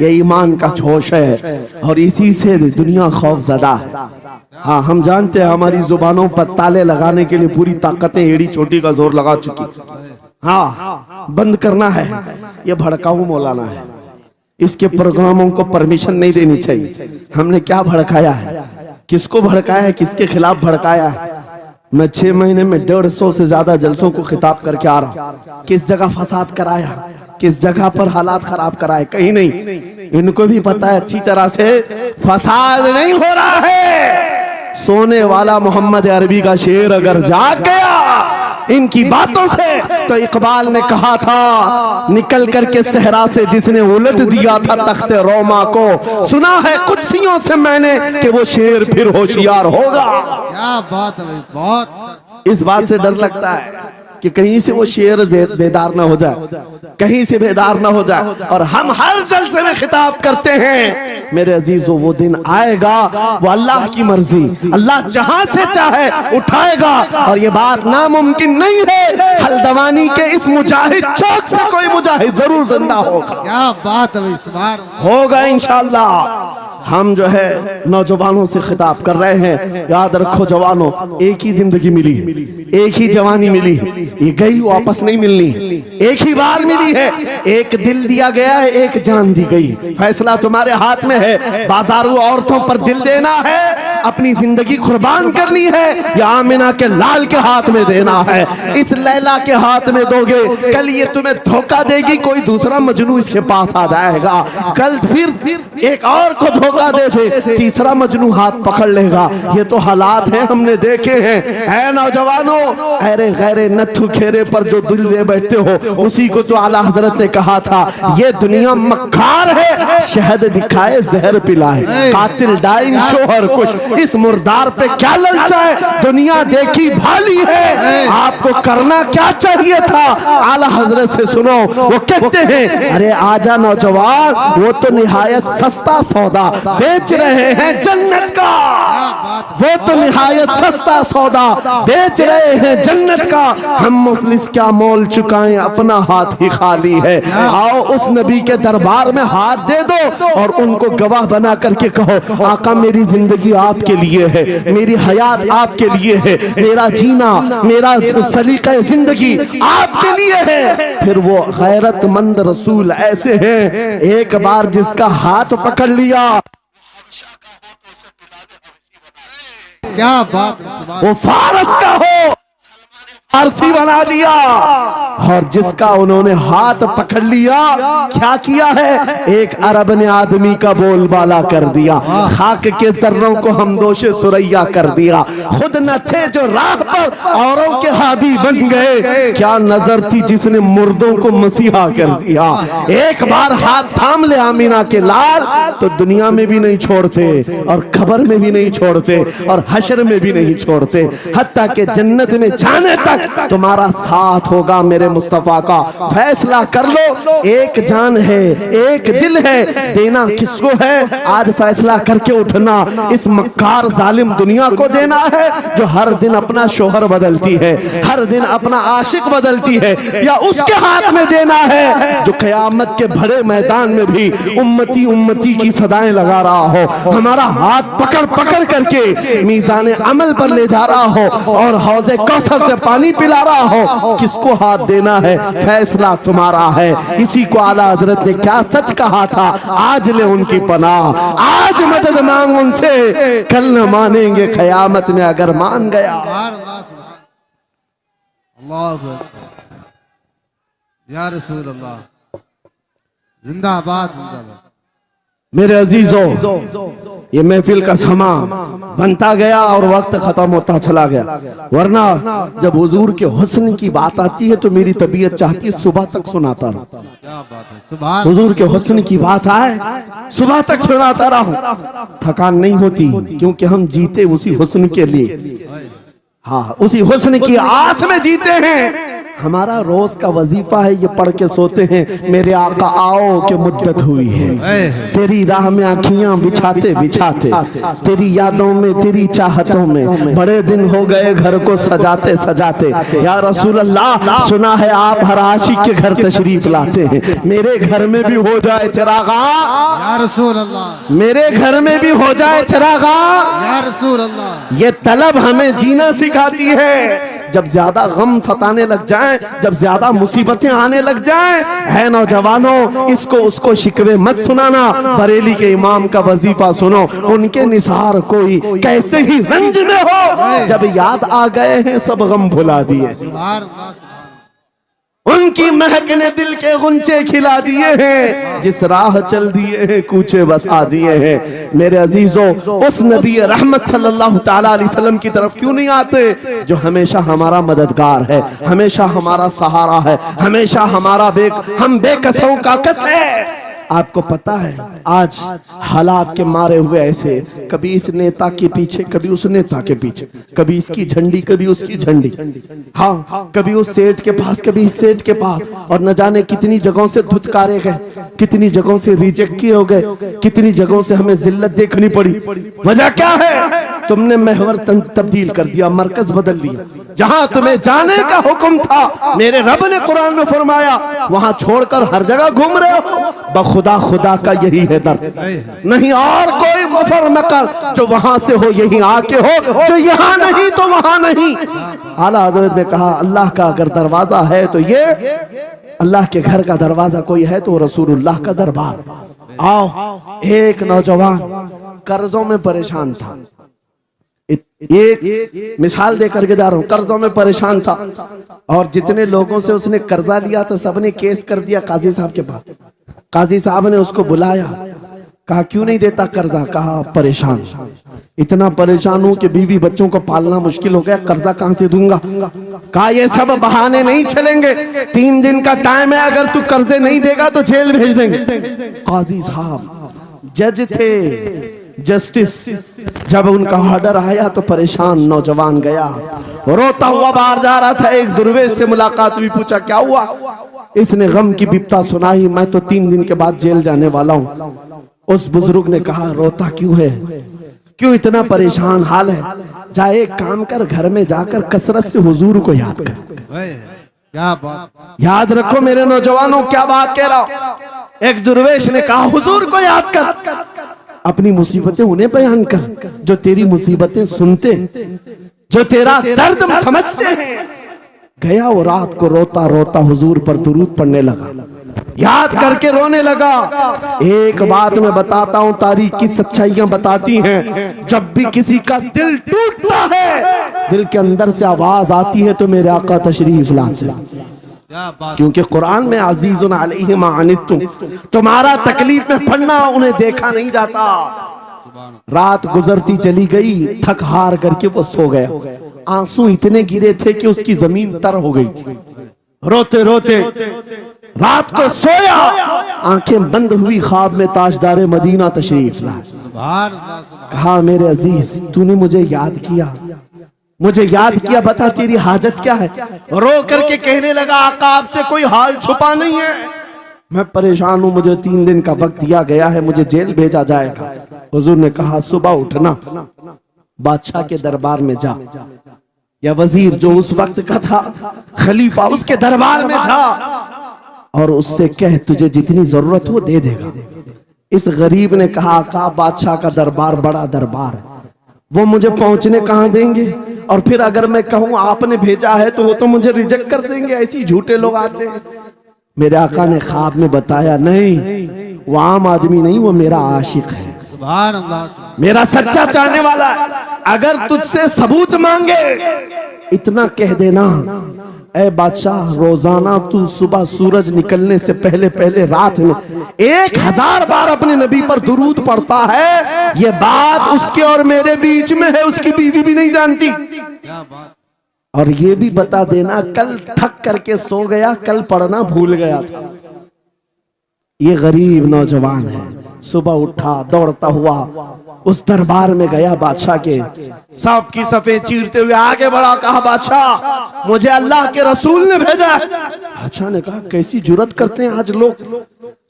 ये ईमान का जोश है और इसी से दुनिया खौफजदा है। हाँ, हम जानते हैं हमारी जुबानों पर ताले लगाने के लिए पूरी ताकतें एड़ी चोटी का जोर लगा चुकी। हाँ, बंद करना है, ये भड़काऊ मौलाना है, इसके प्रोग्रामों को परमिशन नहीं देनी चाहिए। हमने क्या भड़काया है, किसको भड़काया है, किसके खिलाफ भड़काया है? मैं 6 महीने में 150 से ज्यादा जलसों को खिताब करके आ रहा हूं। किस जगह फसाद कराया, किस जगह पर हालात खराब कराए, कहीं नहीं। इनको भी पता है अच्छी तरह से फसाद नहीं हो रहा है। सोने वाला मोहम्मद अरबी का शेर अगर जाग गया इनकी बातों से, तो इकबाल ने कहा था, निकल करके सहरा से जिसने उलट दिया था तख्ते रोमा को, सुना है कुदसियों से मैंने कि वो शेर फिर होशियार होगा। क्या बात है, बहुत इस बात से डर लगता है कि कहीं से वो शेर बेदार ना हो जाए, कहीं से बेदार ना हो जाए। और हम हर जलसे में खिताब करते हैं, मेरे अजीजों, वो दिन आएगा, वो अल्लाह की मर्जी, अल्लाह जहां से चाहे उठाएगा और ये बात नामुमकिन नहीं है। हल्द्वानी के इस मुजाहिद चौक से कोई मुजाहिद जरूर जिंदा होगा। क्या बात है, इस बार होगा इंशाअल्लाह। हम जो है नौजवानों से खिताब कर रहे हैं, याद रखो जवानों, एक ही जिंदगी मिली है, एक ही जवानी मिली है, ये गई वापस नहीं मिलनी, एक ही बार मिली है। एक दिल दिया गया है, एक जान दी गई। फैसला तुम्हारे हाथ में है। बाजारू औरतों पर दिल देना है, अपनी जिंदगी कुर्बान करनी है, या आमिना के लाल के हाथ में देना है। इस लैला के हाथ में दोगे, कल ये तुम्हें धोखा देगी, कोई दूसरा मजनू इसके पास आ जाएगा। कल फिर एक और को धोखा दे दे, तीसरा मजनू हाथ पकड़ लेगा। ये तो हालात हैं, हमने देखे हैं। ऐ नौजवानों, अरे गैरे नथु खेरे पर जो दिल दे बैठते हो, उसी को तो आला हजरत ने कहा था, ये दुनिया मक्कार है, शहद दिखाए जहर पिलाए, कातिल डाइन शोहर कुछ, इस मुर्दार पे क्या ललचाए, दुनिया देखी भाली है, आपको करना क्या चाहिए था। आला हजरत से सुनो, वो कहते हैं, अरे आजा नौजवान, वो तो निहायत सस्ता सौदा बेच रहे हैं जन्नत का, वो तो निहायत सस्ता सौदा बेच रहे हैं जन्नत का। हम मुफलिस क्या मोल चुकाएं, अपना हाथ ही खाली है। आओ उस नबी के दरबार में हाथ दे दो और उनको गवाह बना करके कहो, आका मेरी जिंदगी आपके लिए है, मेरी हयात आपके लिए है, मेरा जीना, मेरा सलीका जिंदगी आपके लिए है। फिर वो गैरतमंद रसूल ऐसे हैं, एक बार जिसका हाथ पकड़ लिया, क्या बात, वो फारस का हो, फारसी बना दिया। और जिसका उन्होंने हाथ पकड़ लिया, क्या किया है, एक अरब ने आदमी का बोलबाला कर दिया, खाक के जर्रों को हमदोशे सुरैया कर दिया। खुद न थे जो राह पर औरों के हादी बन गए, क्या नजर थी जिसने मुर्दों को मसीहा कर दिया। एक बार हाथ थाम ले आमीना के लाल, तो दुनिया में भी नहीं छोड़ते, और कब्र में भी नहीं छोड़ते, और हशर में भी नहीं छोड़ते, हत्ता के जन्नत में जाने तक तुम्हारा साथ होगा। मेरे मुस्तफा का फैसला कर लो, एक जान है, एक दिल है, देना किसको है, आज फैसला करके उठना। इस मक्कार जालिम दुनिया को देना है, जो हर दिन अपना शोहर बदलती है, हर दिन अपना आशिक बदलती है, या उसके हाथ में देना है, जो कयामत के बड़े मैदान में भी उम्मती उम्मती की सदाएं लगा रहा हो, हमारा हाथ पकड़ पकड़ करके मीज़ान अमल पर ले जा रहा हो, और हौज़े कौसर से पानी पिला रहा हो। किसको हाथ देना है, फैसला तुम्हारा है। इसी को आला हजरत ने क्या सच कहा था, आज ले उनकी पनाह, आज मदद मांग उनसे, कल न मानेंगे कयामत में अगर मान गया। अल्लाह या रसूल अल्लाह, जिंदाबाद जिंदाबाद। मेरे अजीजों, ये महफिल का समा बनता गया और वक्त खत्म होता चला गया, वरना जब हुजूर के हुस्न की बात आती है तो मेरी तबीयत चाहती है सुबह तक सुनाता रहूं। क्या बात है, सुभान। हुजूर के हुस्न की बात आए, सुबह तक सुनाता रहूं, थकान नहीं होती, क्योंकि हम जीते उसी हुस्न के लिए, हाँ उसी हुस्न की आस में जीते हैं। हमारा रोज का वजीफा है, ये पढ़ के सोते हैं, मेरे आका आओ के मुद्दत हुई है, तेरी राह में आँखियां बिछाते बिछाते, तेरी यादों में, तेरी चाहतों में, बड़े दिन हो गए घर को सजाते सजाते। या रसूल अल्लाह, सुना है आप हर आशिक के घर तशरीफ लाते हैं, मेरे घर में भी हो जाए चिरागा, या रसूल अल्लाह, मेरे घर में भी हो जाए चिरागा। या रसूल अल्लाह, ये तलब हमें जीना सिखाती है। जब ज्यादा गम सताने लग जाएं, जब ज्यादा मुसीबतें आने लग जाएं, है नौजवानों, इसको उसको शिकवे मत सुनाना, बरेली के इमाम का वजीफा सुनो, उनके निसार कोई कैसे ही रंज में हो, जब याद आ गए हैं सब गम भुला दिए, उनकी महक ने दिल के गुंचे खिला दिए हैं, जिस राह चल दिए हैं कूचे बसा दिए हैं। मेरे अजीजों, उस नबी रहमत सल्लल्लाहु ताला अलैहि वसल्लम की तरफ क्यों नहीं आते, जो हमेशा हमारा मददगार है, हमेशा हमारा सहारा है, हमेशा हमारा हम बेकसों का कस है। आपको पता है आज हालात के मारे हुए ऐसे, कभी इस नेता के पीछे, कभी उस नेता के पीछे, कभी इसकी झंडी, कभी उसकी झंडी, हाँ कभी उस सेठ के पास, कभी इस सेठ के पास, और न जाने कितनी जगहों से धुतकारे गए, कितनी जगहों से रिजेक्ट किए हो गए, कितनी जगहों से हमें जिल्लत देखनी पड़ी। वजह क्या है? तुमने महवर तब्दील कर दिया, मरकज बदल दिया। जहां तुम्हें जाने का हुक्म था मेरे रब ने कुरान में फरमाया, वहां छोड़कर हर जगह घूम रहे हो। बखुदा खुदा का यही है दर, नहीं और कोई मुफर मकर जो वहां से हो यही आके हो, जो यहाँ नहीं तो वहां नहीं। आला हजरत ने कहा अल्लाह का अगर दरवाजा है तो ये अल्लाह के घर का दरवाजा कोई है तो रसूलुल्लाह का दरबार। आओ, एक नौजवान कर्जों में परेशान था, एक मिसाल दे करके जा रहा हूं, कर्जों में परेशान था और जितने लोगों से उसने कर्जा लिया तो सबने केस कर दिया काजी साहब के पास। काजी साहब ने उसको बुलाया, कहा क्यों नहीं देता कर्जा? कहा परेशान, इतना परेशान हूं कि बीवी बच्चों को पालना मुश्किल हो गया, कर्जा कहां से दूंगा? कहा ये सब बहाने नहीं चलेंगे, 3 दिन का टाइम है, अगर तू कर्जे नहीं देगा तो जेल भेज देंगे। काजी साहब जज थे, जस्टिस, जब उनका ऑर्डर आया तो परेशान नौजवान गया, रोता हुआ बाहर जा रहा था। एक दुर्वेश से मुलाकात हुई, पूछा क्या हुआ? इसने गम की बिपता सुनाई, मैं तो 3 दिन के बाद जेल जाने वाला हूं। उस बुजुर्ग ने कहा रोता क्यों है, क्यों इतना परेशान हाल है? जा एक काम कर, घर में जाकर कसरत से हुजूर को याद कर। क्या बात, याद रखो मेरे नौजवानों, क्या बात कह रहा हूं। एक दुर्वेश ने कहा हुजूर को याद कर, अपनी मुसीबतें उन्हें बयान कर जो तेरी मुसीबतें सुनते, जो तेरा दर्द समझते हैं। गया वो रात को रोता रोता हुजूर पर दुरूद पढ़ने लगा, याद करके रोने लगा। एक बात मैं बताता हूं, तारीख की सच्चाइयां बताती हैं, जब भी किसी का दिल टूटता है, दिल के अंदर से आवाज आती है तो मेरे आका तशरीफ लाते हैं। क्योंकि कुरान में अजीजुन अलैहि मा अनित्तुम, तुम्हारा तकलीफ में पड़ना उन्हें देखा नहीं जाता। रात गुजरती चली गई, थक हार करके वो सो गया। आंसू इतने गिरे थे कि उसकी जमीन तर हो गई। रोते रोते रात को सोया, आंखें बंद हुई, ख्वाब में ताजदार मदीना तशरीफ लाए। कहा मेरे अजीज तूने मुझे याद किया, मुझे याद किया, बता तेरी हाजत क्या है? रो करके कहने लगा आका आपसे कोई हाल छुपा नहीं है, मैं परेशान हूं, मुझे 3 दिन का वक्त दिया गया है, मुझे जेल भेजा जाएगा। हुजूर ने कहा सुबह उठना, बादशाह के दरबार में जा, या वजीर जो उस वक्त का था, खलीफा, उसके दरबार में जा और उससे कह तुझे जितनी जरूरत हो दे देगा। इस गरीब ने कहा आका बादशाह का दरबार बड़ा दरबार है, वो मुझे पहुंचने कहां देंगे, और फिर अगर मैं कहूं आपने भेजा है तो वो तो मुझे रिजेक्ट कर देंगे, ऐसे झूठे लोग आते हैं। मेरे आका ने ख्वाब में बताया नहीं, वो आम आदमी नहीं, वो मेरा आशिक है, मेरा सच्चा चाहने वाला है। अगर तुझसे सबूत मांगे इतना कह देना, ऐ बादशाह रोजाना तू सुबह सूरज निकलने से पहले पहले रात में 1000 बार अपने नबी पर दुरूद पढ़ता है, ये बात उसके और मेरे बीच में है, उसकी बीवी भी नहीं जानती। और ये भी बता देना कल थक करके सो गया, कल पढ़ना भूल गया था। ये गरीब नौजवान है, सुबह उठा दौड़ता हुआ उस दरबार में गया, बादशाह के सबकी सफे चीरते हुए आगे बढ़ा, कहा बादशाह मुझे अल्लाह के रसूल ने भेजा। बादशाह ने कहा कैसी जुर्रत करते हैं आज लोग,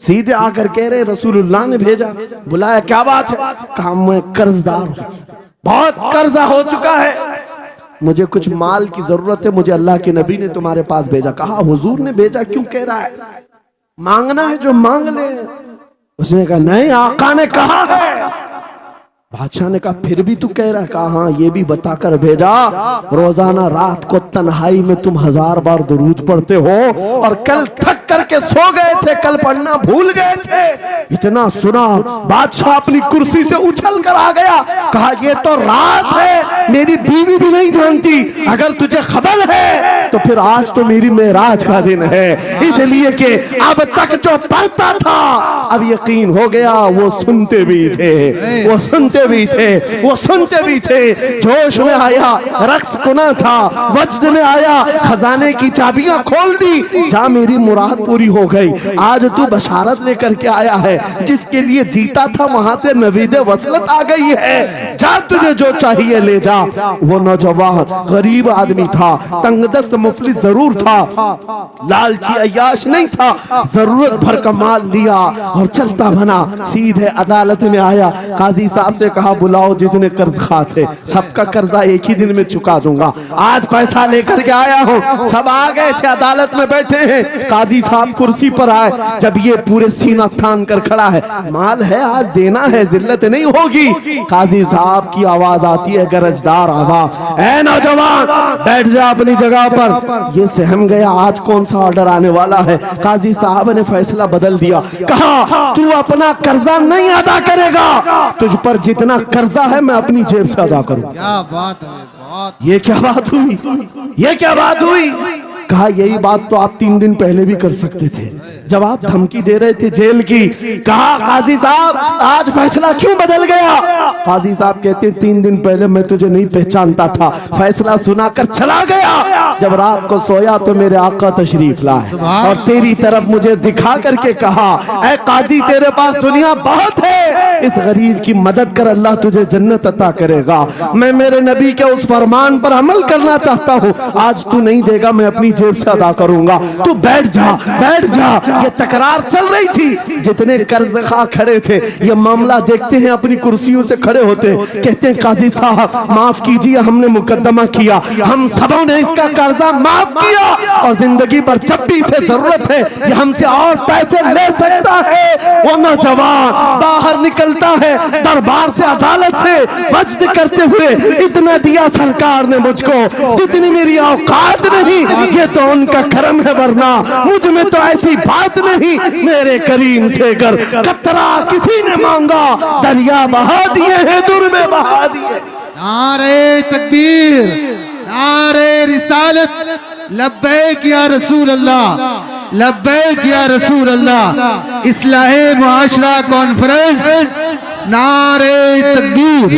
सीधे आकर कह रहे रसूलुल्लाह ने भेजा। बुलाया क्या बात है? कहा मैं कर्जदार हूं, बहुत कर्जा हो चुका है, मुझे कुछ माल की जरूरत है, मुझे अल्लाह के नबी ने तुम्हारे पास भेजा। कहा हुजूर ने भेजा, क्यों कह रहा है? मांगना है जो मांग ले। उसने कहा नहीं आका ने कहा है। बादशाह ने कहा फिर भी तू कह रहा है? कहा हाँ ये भी बताकर भेजा, रोजाना रात को तन्हाई में तुम 1000 बार दुरूद पढ़ते हो, और कल थक करके सो गए थे, कल पढ़ना भूल गए थे। इतना सुना बादशाह अपनी कुर्सी से उछल कर आ गया, कहा ये तो राज है, मेरी बीवी भी नहीं जानती, अगर तुझे खबर है तो फिर आज तो मेरी मेराज का दिन है, इसलिए कि अब तक जो पढ़ता था अब यकीन हो गया वो सुनते भी थे, वो सुनते भी थे, वो सुनते भी थे। जोश में आया, रक्स कुना था, वज्द में आया, खजाने की चाबियां खोल दी, जा मेरी मुराद पूरी हो गई। आज तू बशारत लेकर के आया है, जिसके लिए जीता था वहां से नवीद वसलत आ गई है। जा तुझे जो चाहिए ले जा। वो नौजवान गरीब आदमी था, तंगदस्त मुफलिस जरूर था, लालची अय्याश नहीं था। जरूरत भर का माल लिया और चलता बना, सीधे अदालत में आया। काजी साहब से कहा बुलाओ जितने कर्ज खा थे, सबका कर्जा एक ही दिन में चुका दूंगा। आज पैसा लेकर के आया हूँ। सब आ गए थे, अदालत में बैठे हैं। काजी साहब कुर्सी पर आए, जब ये पूरे सीना थान कर खड़ा है, माल है आज देना है, जिल्लत नहीं होगी। काजी साहब की आवाज आती है, गरजदार आवाज, ऐ नौजवान बैठ जा अपनी जगह पर। ये सहम गया, आज कौन सा ऑर्डर आने वाला है। काजी साहब ने फैसला बदल दिया, कहा तू अपना कर्जा नहीं अदा करेगा, तुझ पर जितना कर्जा है मैं अपनी जेब से अदा करूं। क्या बात है, बात। ये क्या बात हुई, ये क्या बात हुई। कहा यही बात तो आप 3 दिन पहले भी कर सकते थे, जब आप धमकी दे रहे थे जेल की। कहा काजी साहब आज फैसला क्यों बदल गया। काजी साहब कहते 3 दिन पहले मैं तुझे नहीं पहचानता था, फैसला सुनाकर चला गया। जब रात को सोया तो मेरे आका तशरीफ लाए और तेरी तरफ मुझे दिखा करके कहा, ऐ काजी तेरे पास दुनिया बहुत है, इस गरीब की मदद कर, अल्लाह तुझे जन्नत अता करेगा। मैं मेरे नबी के उस फरमान पर अमल करना चाहता हूँ, आज तू नहीं देगा मैं अपनी जेब से अदा करूंगा, तू बैठ जा बैठ जा। ये तकरार चल रही थी, जितने कर्ज खा खड़े थे ये मामला देखते हैं, अपनी कुर्सियों से खड़े होते, कहते हैं काजी साहब माफ कीजिए, हमने मुकदमा किया, हम सबों ने इसका कर्जा माफ किया और जिंदगी भर जब भी इसे जरूरत है ये हमसे और पैसे ले सकता है। वो नौजवान बाहर निकलता है दरबार से, अदालत से वज्द करते हुए, इतना दिया सरकार ने मुझको जितनी मेरी औकात नहीं, ये तो उनका करम है, वरना मुझ में तो ऐसी बात नहीं। मेरे करीम से कर कतरा किसी ने मांगा, दरिया बहा दिए हैं, दुर में बहा दिए। नारे तकबीर, नारे रिसालत, लब्बैक या रसूल अल्लाह, लब्बैक या रसूल अल्लाह। इस्लाहे मुआशरा कॉन्फ्रेंस, नारे तकबीर।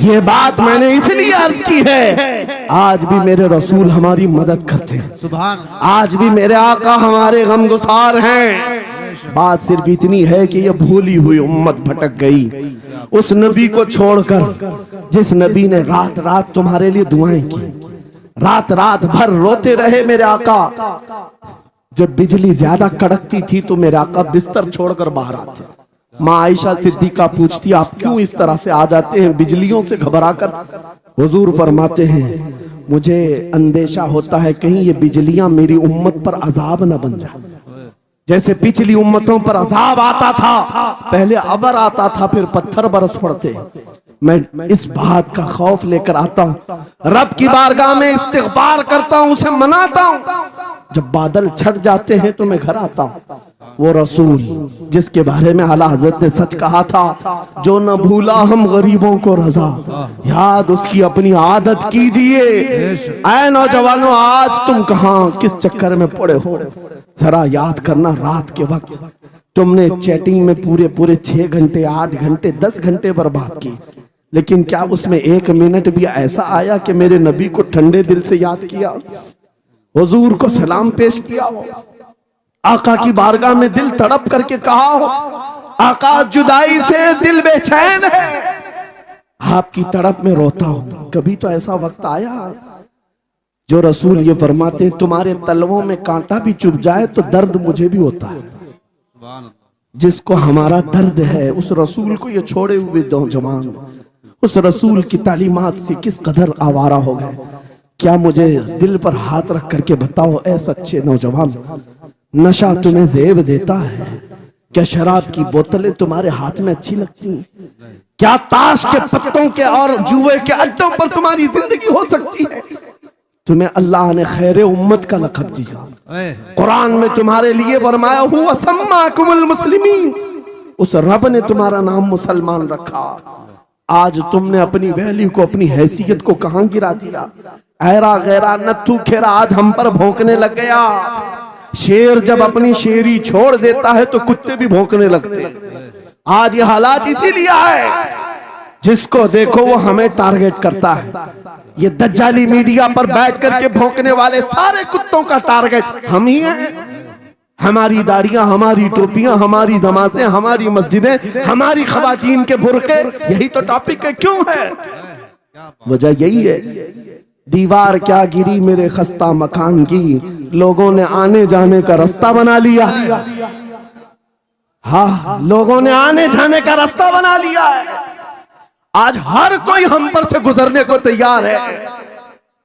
ये बात मैंने इसलिए अर्ज की है, आज भी मेरे रसूल हमारी मदद करते हैं, सुभान, आज भी मेरे आका हमारे गमगुसार हैं। बात सिर्फ इतनी है कि ये भूली हुई उम्मत भटक गई उस नबी को छोड़कर, जिस नबी ने रात रात तुम्हारे लिए दुआएं की, रात रात भर रोते रहे मेरे आका। जब बिजली ज्यादा कड़कती थी तो मेरे आका बिस्तर छोड़कर बाहर आते। माँ आयशा सिद्दीका पूछती आप क्यों इस तरह से आ जाते हैं बिजलियों से घबराकर। हुजूर फरमाते हैं मुझे अंदेशा होता है कहीं ये बिजलियां मेरी उम्मत पर अजाब न बन जाए, जैसे पिछली उम्मतों पर अजाब आता था, पहले अबर आता था फिर पत्थर बरस पड़ते। मैं इस बात का खौफ लेकर आता हूँ, रब की बारगाह में इस्तिग़फार करता हूँ, उसे मनाता हूँ। जब बादल छट जाते हैं तो मैं घर आता हूँ। वो रसूल जिसके बारे में आला हजरत ने सच कहा था, जो न भूला हम गरीबों को रजा, याद उसकी अपनी आदत कीजिए। ऐ नौजवानों आज तुम कहां किस चक्कर में पड़े हो, जरा याद करना। रात के वक्त तुमने चैटिंग में पूरे पूरे 6 घंटे 8 घंटे 10 घंटे बर्बाद की, लेकिन क्या उसमें 1 मिनट भी ऐसा आया कि मेरे नबी को ठंडे दिल से याद किया, हुजूर को सलाम पेश किया हो, आका की बारगाह में दिल तड़प करके कहा हो, आका जुदाई से दिल बेचैन है, आपकी तड़प में रोता हूं। कभी तो ऐसा वक्त आया जो रसूल ये फरमाते हैं तुम्हारे तलवों में कांटा भी चुभ जाए तो दर्द मुझे भी होता है। जिसको हमारा दर्द है उस रसूल को ये छोड़े हुए नौजवान उस रसूल की तालीमात से किस कदर आवारा हो गए। क्या मुझे दिल पर हाथ रख करके बताओ ऐ सच्चे नौजवान, नशा तुम्हें जेब देता है? क्या शराब की बोतलें तुम्हारे हाथ में अच्छी लगती हैं? क्या ताश के पत्तों के और जुए के अड्डों पर तुम्हारी जिंदगी हो सकती है? तुम्हें अल्लाह ने खैर उम्मत का लक़ब दिया, कुरान में तुम्हारे लिए फरमाया हुआ सम्माकुमुल मुस्लिमीन, उस रब ने तुम्हारा नाम मुसलमान रखा। आज तुमने अपनी वैल्यू को, अपनी हैसियत को कहां गिरा दिया? ऐरा गैरा नत्थू खेरा आज हम पर भौंकने लग गया। शेर जब अपनी शेरी छोड़ देता है तो कुत्ते भी भौंकने लगते हैं। आज ये हालात इसीलिए है, जिसको देखो वो हमें टारगेट करता है। ये दज्जाली मीडिया पर बैठ करके भौंकने वाले सारे कुत्तों का टारगेट हम ही हैं। हमारी दाढ़ियां, हमारी टोपियां, हमारी नमाजें, हमारी मस्जिदें, हमारी खवातीन के बुर्के, यही तो टॉपिक है। क्यों है? वजह यही है, दीवार क्या गिरी मेरे खस्ता मकान की, लोगों ने आने जाने का रास्ता बना लिया। हाँ, लोगों ने आने जाने का रास्ता बना लिया है। आज हर कोई हम पर से गुजरने को तैयार है।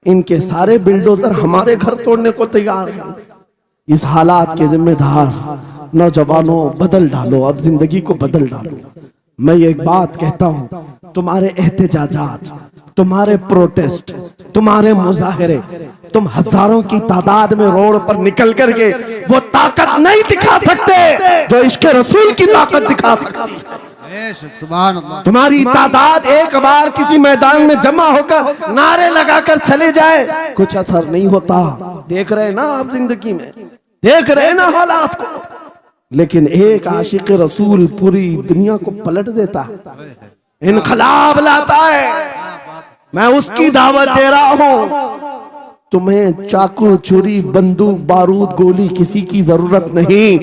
इनके सारे बिल्डोजर हमारे घर तोड़ने को तैयार है। इस हालात के जिम्मेदार नौजवानों, बदल डालो, अब जिंदगी को बदल डालो। मैं एक बात कहता हूं, तुम्हारे एहतजाजात, तुम्हारे प्रोटेस्ट, तुम्हारे मुजाहरे, तुम हजारों की तादाद में रोड पर निकल करके वो ताकत नहीं दिखा सकते जो इश्क रसूल की ताकत दिखा सकती है। सुभान अल्लाह। तुम्हारी तादाद एक बार किसी मैदान में जमा होकर नारे लगाकर चले जाए, कुछ असर नहीं होता। देख रहे ना आप, जिंदगी में देख रहे ना हालात को। लेकिन एक आशिक रसूल पूरी दुनिया को पलट देता है, इनकलाब लाता है। मैं उसकी दावत दे रहा हूं। तुम्हें चाकू, छुरी, बंदूक, बारूद, गोली किसी की जरूरत नहीं।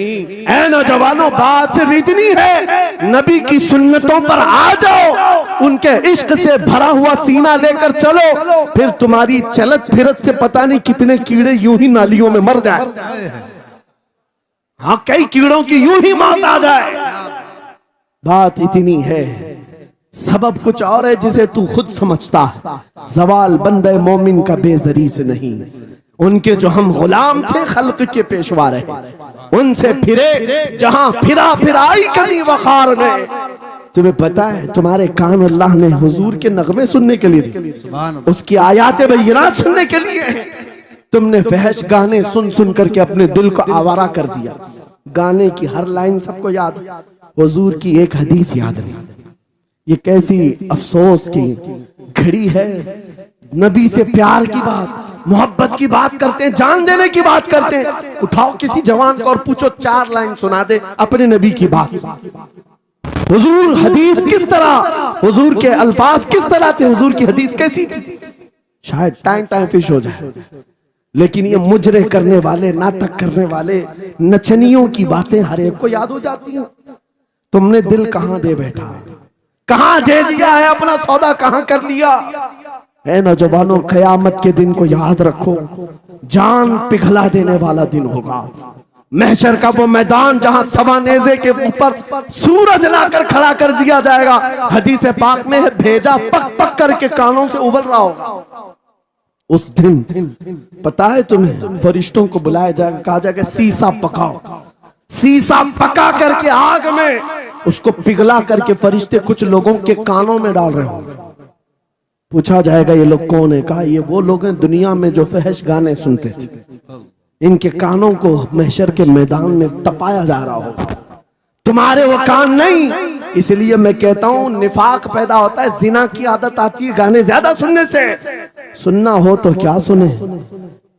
ऐ नौजवानों, बात सिर्फ इतनी है, नबी की सुन्नतों पर आ जाओ, उनके इश्क से भरा हुआ सीना लेकर चलो, फिर तुम्हारी चलत फिरत से पता नहीं कितने कीड़े यूं ही नालियों में मर जाए। हाँ, कई कीड़ों की यूं ही मौत आ जाए। बात इतनी है, सबब कुछ और है जिसे तू खुद समझता है। जवाल बंदे मोमिन का बेजरी से नहीं, उनके जो हम गुलाम थे खल्क के पेशवा रहे, उनसे फिरे जहां फिरा फिराई कली वखार में। तुम्हें पता है, तुम्हारे कान अल्लाह ने हुजूर के नगमे सुनने के लिए दिए, उसकी आयात बय्यिनात सुनने के लिए। तुमने फहश गाने सुन सुन करके अपने दिल को आवारा कर दिया। गाने की हर लाइन सबको याद, हुजूर की एक हदीस याद नहीं। ये कैसी अफसोस की घड़ी है। नबी से प्यार की बात, मोहब्बत की बात करते हैं, जान देने की बात करते हैं। उठाओ किसी जवान को और पूछो 4 लाइन सुना दे अपने नबी की बात। हुजूर हदीस किस तरह, हुजूर के अल्फाज किस तरह थे, हुजूर की हदीस कैसी थी, शायद टाइम फिश हो जाए। लेकिन ये मुजरे करने वाले, नाटक करने वाले, नचनियों की बातें हर एक को याद हो जाती हैं। तुमने दिल कहां दे बैठा, कहां दे दिया है, अपना सौदा कहां कर लिया है। नौजवानों, कयामत के दिन को याद रखो, जान पिघला देने वाला दिन होगा। महशर का वो मैदान जहां सवा नेज़े के ऊपर सूरज लाकर खड़ा कर दिया जाएगा। हदीस पाक में है, भेजा पक पक करके कानों से उबल रहा होगा। उस दिन पता है तुम्हें, फरिश्तों को बुलाया जाएगा, कहा जाएगा सीसा पकाओ। सीसा पका करके आग में उसको पिघला करके फरिश्ते कुछ लोगों के कानों में डाल रहे होंगे। पूछा जाएगा ये लोग कौन है? कहा ये वो लोग हैं दुनिया में जो फहश गाने सुनते थे, इनके कानों को महशर के मैदान में तपाया जा रहा होगा। तुम्हारे वो कान नहीं। इसलिए मैं कहता हूं, निफाक पैदा होता है, जिना की आदत आती है गाने ज्यादा सुनने से। सुनना हो तो क्या सुने,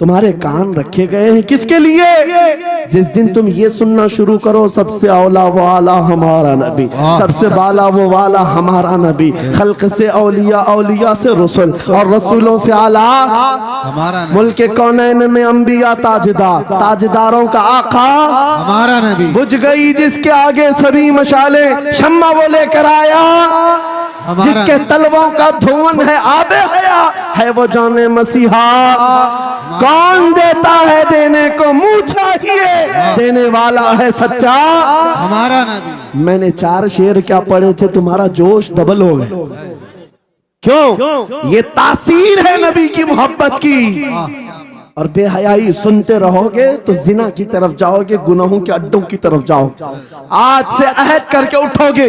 तुम्हारे कान रखे गए हैं किसके लिए? जिस दिन तुम ये सुनना शुरू करो, सबसे औला वो आला हमारा नबी, सबसे बाला वो वाला हमारा नबी, खल्क से औलिया, औलिया से रसूल, और रसूलों से आला हमारा नबी, मुल्क कौनैन में अंबिया ताजदार, ताजदारों का आका हमारा नबी। बुझ गई जिसके आगे सभी मशाले, शम्मा वो लेकर आया जिसके तलवों का धुआं है आबे हया, है वो जाने मसीहा। कौन देता है देने को मुंह चाहिए, देने वाला है सच्चा हमारा नबी। मैंने 4 शेर क्या पढ़े थे, तुम्हारा जोश डबल हो गया। क्यों? ये तासीर है नबी की मोहब्बत की। और बेहयाई सुनते रहोगे तो जिना की तरफ जाओगे, गुनाहों के अड्डों की तरफ जाओगे। आज से अहद करके उठोगे,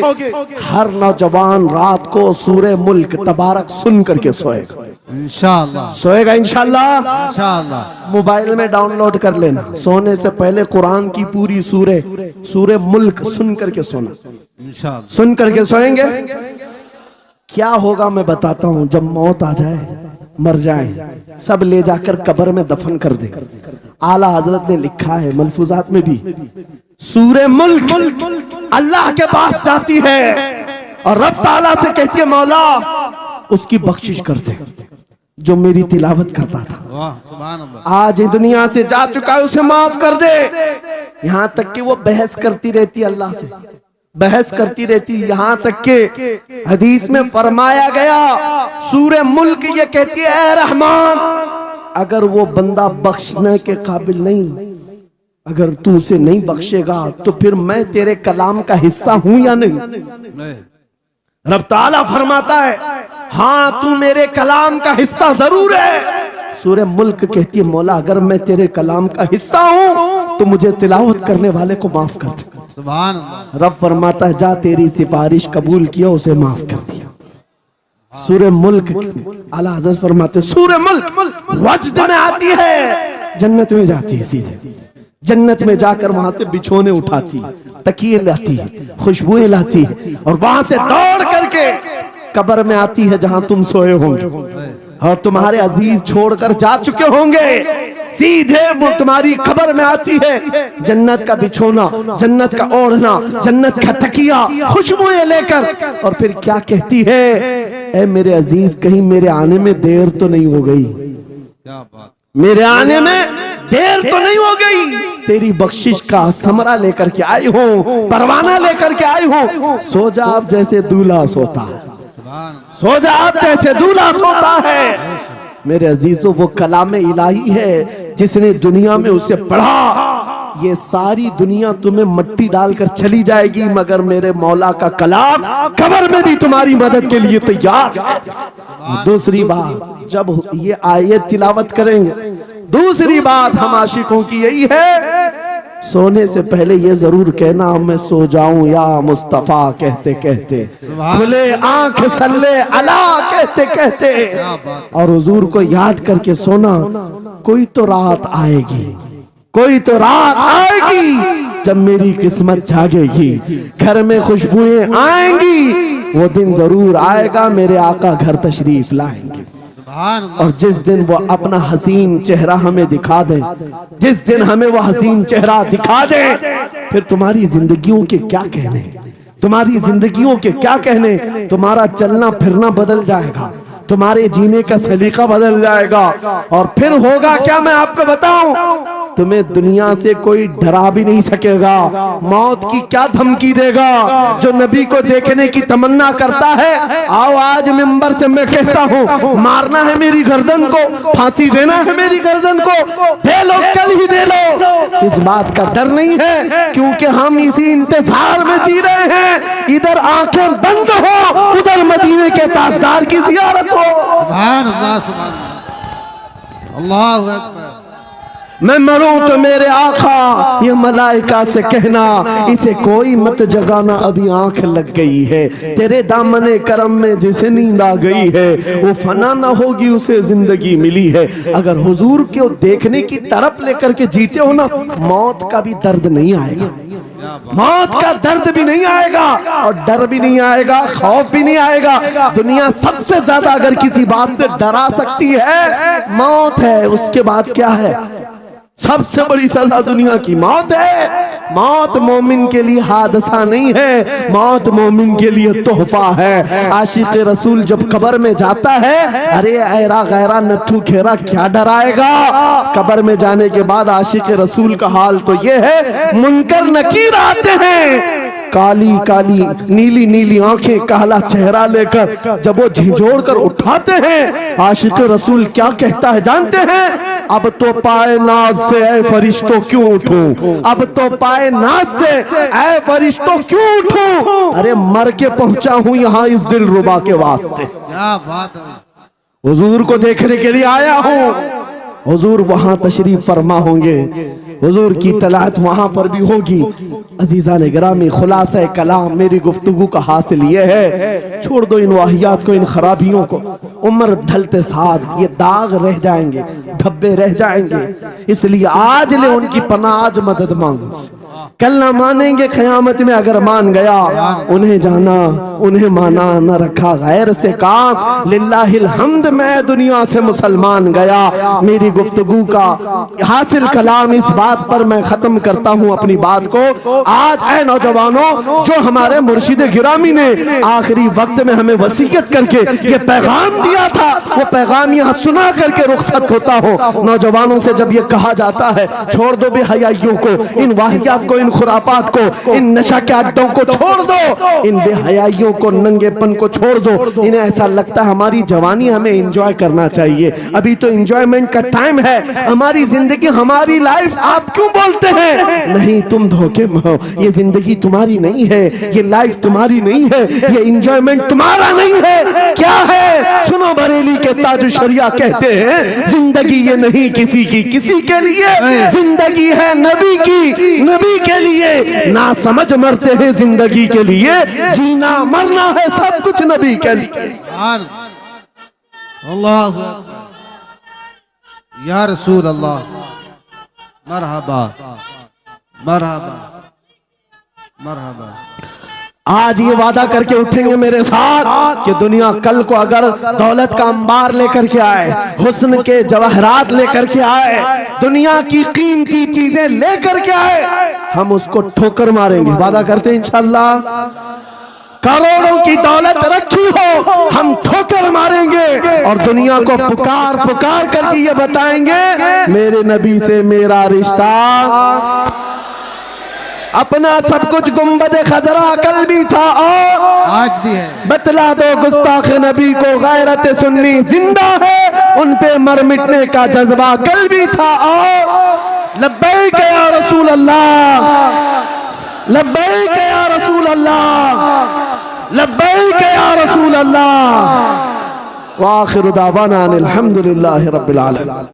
हर नौजवान रात को सूरे मुल्क तबारक सुन करके सोएगा। इंशाअल्लाह सोएगा इंशाअल्लाह। इंशाअल्लाह मोबाइल में डाउनलोड कर लेना, सोने से पहले कुरान की पूरी सूरे मुल्क सुन करके सोना। इंशाअल्लाह सुन करके सोएंगे। क्या होगा मैं बताता हूं। जब मौत आ जाए, मर जाए, सब ले जाकर कब्र में दफन कर दे। आला हजरत ने लिखा है मलफूजात में भी, सूरे मुल्क अल्लाह के पास जाती है और रब ताला से कहती है, मौला उसकी बख्शिश कर दे जो मेरी तिलावत करता था, वाह सुभान अल्लाह, आज दुनिया से जा चुका है, उसे माफ कर दे। यहां तक कि वो बहस करती रहती अल्लाह से, बहस करती रहती। यहां तक के हदीस में फरमाया गया, सूरह मुल्क ये कहती है, ऐ रहमान, अगर वो बंदा बख्शने के काबिल नहीं, अगर तू उसे नहीं बख्शेगा तो फिर मैं तेरे कलाम का हिस्सा हूं या नहीं? रब ताला फरमाता है, हाँ तू मेरे कलाम का हिस्सा जरूर है। सूरह मुल्क कहती है, मौला अगर मैं तेरे कलाम का हिस्सा हूं तो मुझे तिलावत करने वाले को माफ कर दे। सुभान अल्लाह। रब फरमाता है, जा तेरी सिफारिश कबूल किया, उसे माफ कर दिया। सूरह मुल्क आला हज़रत फरमाते, सूरह मुल्क वजद में आती है, जन्नत में जाती है, सीधे जन्नत में जाकर वहां से बिछोने उठाती, तकिए लाती है, खुशबुएं लाती है, और वहां से दौड़ करके कब्र में आती है जहां तुम सोए होंगे और तुम्हारे अजीज छोड़कर जा चुके होंगे। सीधे वो तुम्हारी कब्र में आती है, जन्नत का बिछोना, जन्नत का ओढ़ना, जन्नत का तकिया, खुशबुएं लेकर, और फिर क्या कहती है, ऐ मेरे अजीज, कहीं मेरे आने में देर तो नहीं हो गई? क्या बात, मेरे आने में देर तो नहीं हो गई? तेरी बख्शिश का समरा लेकर के आई हूँ, परवाना लेकर के आई हूँ। सो जा आप जैसे दूल्हा सोता है, सो जा आप जैसे दूल्हा सोता है। मेरे अजीजों, वो कलाम इलाही है, जिसने दुनिया में उसे पढ़ा, ये सारी दुनिया तुम्हें मट्टी डालकर चली जाएगी, मगर मेरे मौला का कलाम कब्र में भी तुम्हारी मदद के लिए तैयार है। दूसरी बात, जब ये आयत तिलावत करेंगे, दूसरी बात हम आशिकों की यही है, सोने से पहले ये जरूर कहना, मैं सो जाऊं या मुस्तफा कहते कहते, खुले आंख सल्ले अला कहते कहते, और हुजूर को याद करके सोना। कोई तो रात आएगी, कोई तो रात आएगी जब मेरी किस्मत जागेगी, घर में खुशबुएं आएंगी, वो दिन जरूर आएगा, मेरे आका घर तशरीफ लाएंगे। और जिस दिन वो अपना हसीन चेहरा हमें दिखा दे, जिस दिन हमें वो हसीन चेहरा दिखा दे, फिर तुम्हारी जिंदगियों के क्या कहने, तुम्हारी जिंदगियों के क्या कहने, तुम्हारा चलना फिरना बदल जाएगा, तुम्हारे जीने का सलीका बदल जाएगा। और फिर होगा क्या, मैं आपको बताऊं, तुम्हें दुनिया से कोई डरा भी नहीं सकेगा। मौत की क्या धमकी देगा? जो नबी को देखने की तमन्ना करता है, आओ आज मिंबर से मैं कहता हूँ, मारना है मेरी गर्दन को, फांसी देना है मेरी गर्दन को, दे लो, कल ही दे लो। इस बात का डर नहीं है, क्योंकि हम इसी इंतजार में जी रहे हैं, इधर आंखें बंद हो, उधर मदीने के ताजदार की जियारत हो। सुभान अल्लाह, सुभान अल्लाह, अल्लाहु अकबर। मैं मरूं तो मेरे आका ये मलाइका से कहना, इसे कोई मत जगाना, अभी आंख लग गई है, तेरे दामने करम में जिसे नींद आ गई है, वो फना ना होगी, उसे जिंदगी मिली है। अगर हुजूर को देखने की तड़प लेकर के जीते हो ना, मौत का भी दर्द नहीं आएगा, मौत का दर्द भी नहीं आएगा, और डर भी नहीं आएगा, खौफ भी नहीं आएगा। दुनिया सबसे ज्यादा अगर किसी बात से डरा सकती है, मौत है। उसके बाद क्या है? सबसे बड़ी सजा दुनिया की मौत है। मौत मोमिन के लिए हादसा नहीं है, मौत मोमिन के लिए तोहफा है। आशिक रसूल जब कब्र में जाता है, अरे ऐरा गैरा नथु खेरा क्या डराएगा? कब्र में जाने के बाद आशिक रसूल का हाल तो ये है, मुनकर नकीर आते हैं, काली काली नीली नीली आंखें, काला चेहरा लेकर जब वो झिझोड़ कर उठाते हैं, आशिक रसूल क्या कहता है जानते हैं? अब तो पाए नाज से ऐ फरिश्तों क्यों उठूं, अब तो पाए नाज से ऐ फरिश्तों क्यों उठूं, अरे मर के पहुंचा हूं यहाँ इस दिल रुबा के वास्ते। क्या बात है, हुजूर को देखने के लिए आया हूं। हुजूर वहां तशरीफ फरमा होंगे, हुजूर की तलात वहां पर भी होगी। अजीज़ान गिरामी, खुलासा कलाम मेरी गुफ्तगू का हासिल ये है, छोड़ दो इन वाहियात को, इन खराबियों को। उम्र ढलते साथ ये दाग रह जाएंगे, धब्बे रह जाएंगे, इसलिए आज ले उनकी पनाह, आज मदद मांगो। कल ना मानेंगे क़यामत में, अगर मान गया उन्हें जाना उन्हें माना, न रखा गैर से काम। लिल्लाहिल हम्द, मैं दुनिया से मुसलमान गया। मेरी गुफ्तगू का हासिल कलाम इस बात पर मैं खत्म करता हूँ अपनी बात को। आज ऐ नौजवानों, जो हमारे मुर्शिद गिरामी ने आखिरी वक्त में हमें वसीयत करके ये पैगाम दिया था, वो पैगाम यहाँ सुना करके रुखसत होता हो। नौजवानों से जब ये कहा जाता है छोड़ दो बेहयाइयों को, इन वाहियात को, इन खुरापात को, इन नशा के अड्डों को छोड़ दो, इन बेहयाइयों को, नंगेपन को छोड़ दो। इन्हें ऐसा लगता है हमारी जवानी हमें एंजॉय करना चाहिए, अभी तो एंजॉयमेंट का टाइम है, हमारी जिंदगी हमारी लाइफ आप क्यों बोलते हैं? नहीं, तुम धोखे में हो, ये जिंदगी तुम्हारी नहीं है, ये लाइफ तुम्हारी नहीं है, ये एंजॉयमेंट तुम्हारा नहीं है। क्या है? सुनो, बरेली के ताज शरिया कहते हैं जिंदगी ये नहीं किसी की किसी के लिए, जिंदगी है नबी की नबी के लिए। ना समझ मरते हैं जिंदगी के लिए, जीना मरना है सब कुछ नबी के लिए। अल्लाह या रसूल अल्लाह, मरहबा मरहबा मरहबा। आज ये वादा करके उठेंगे मेरे साथ कि दुनिया कल को अगर दौलत का अंबार लेकर के आए, हुस्न के जवाहरात लेकर के आए, दुनिया की कीमती चीजें लेकर के आए, हम उसको ठोकर मारेंगे। वादा करते हैं इंशाअल्लाह। करोड़ों की दौलत रखी हो, हम ठोकर मारेंगे और दुनिया को पुकार पुकार करके ये बताएंगे मेरे नबी से मेरा रिश्ता। अपना सब कुछ गुंबद खजरा कल भी था और आज भी है। बतला दो गुस्ताख नबी को गैरत सुन्नी जिंदा है, उन पे मर मिटने का जज्बा कल भी था और लब्बैक या रसूल अल्लाह, लब्बैक या रसूल अल्लाह, लब्बैक या रसूल अल्लाह। व आखिरु दावाना अनिल हम्दुलिल्लाहि रब्बिल आलमीन।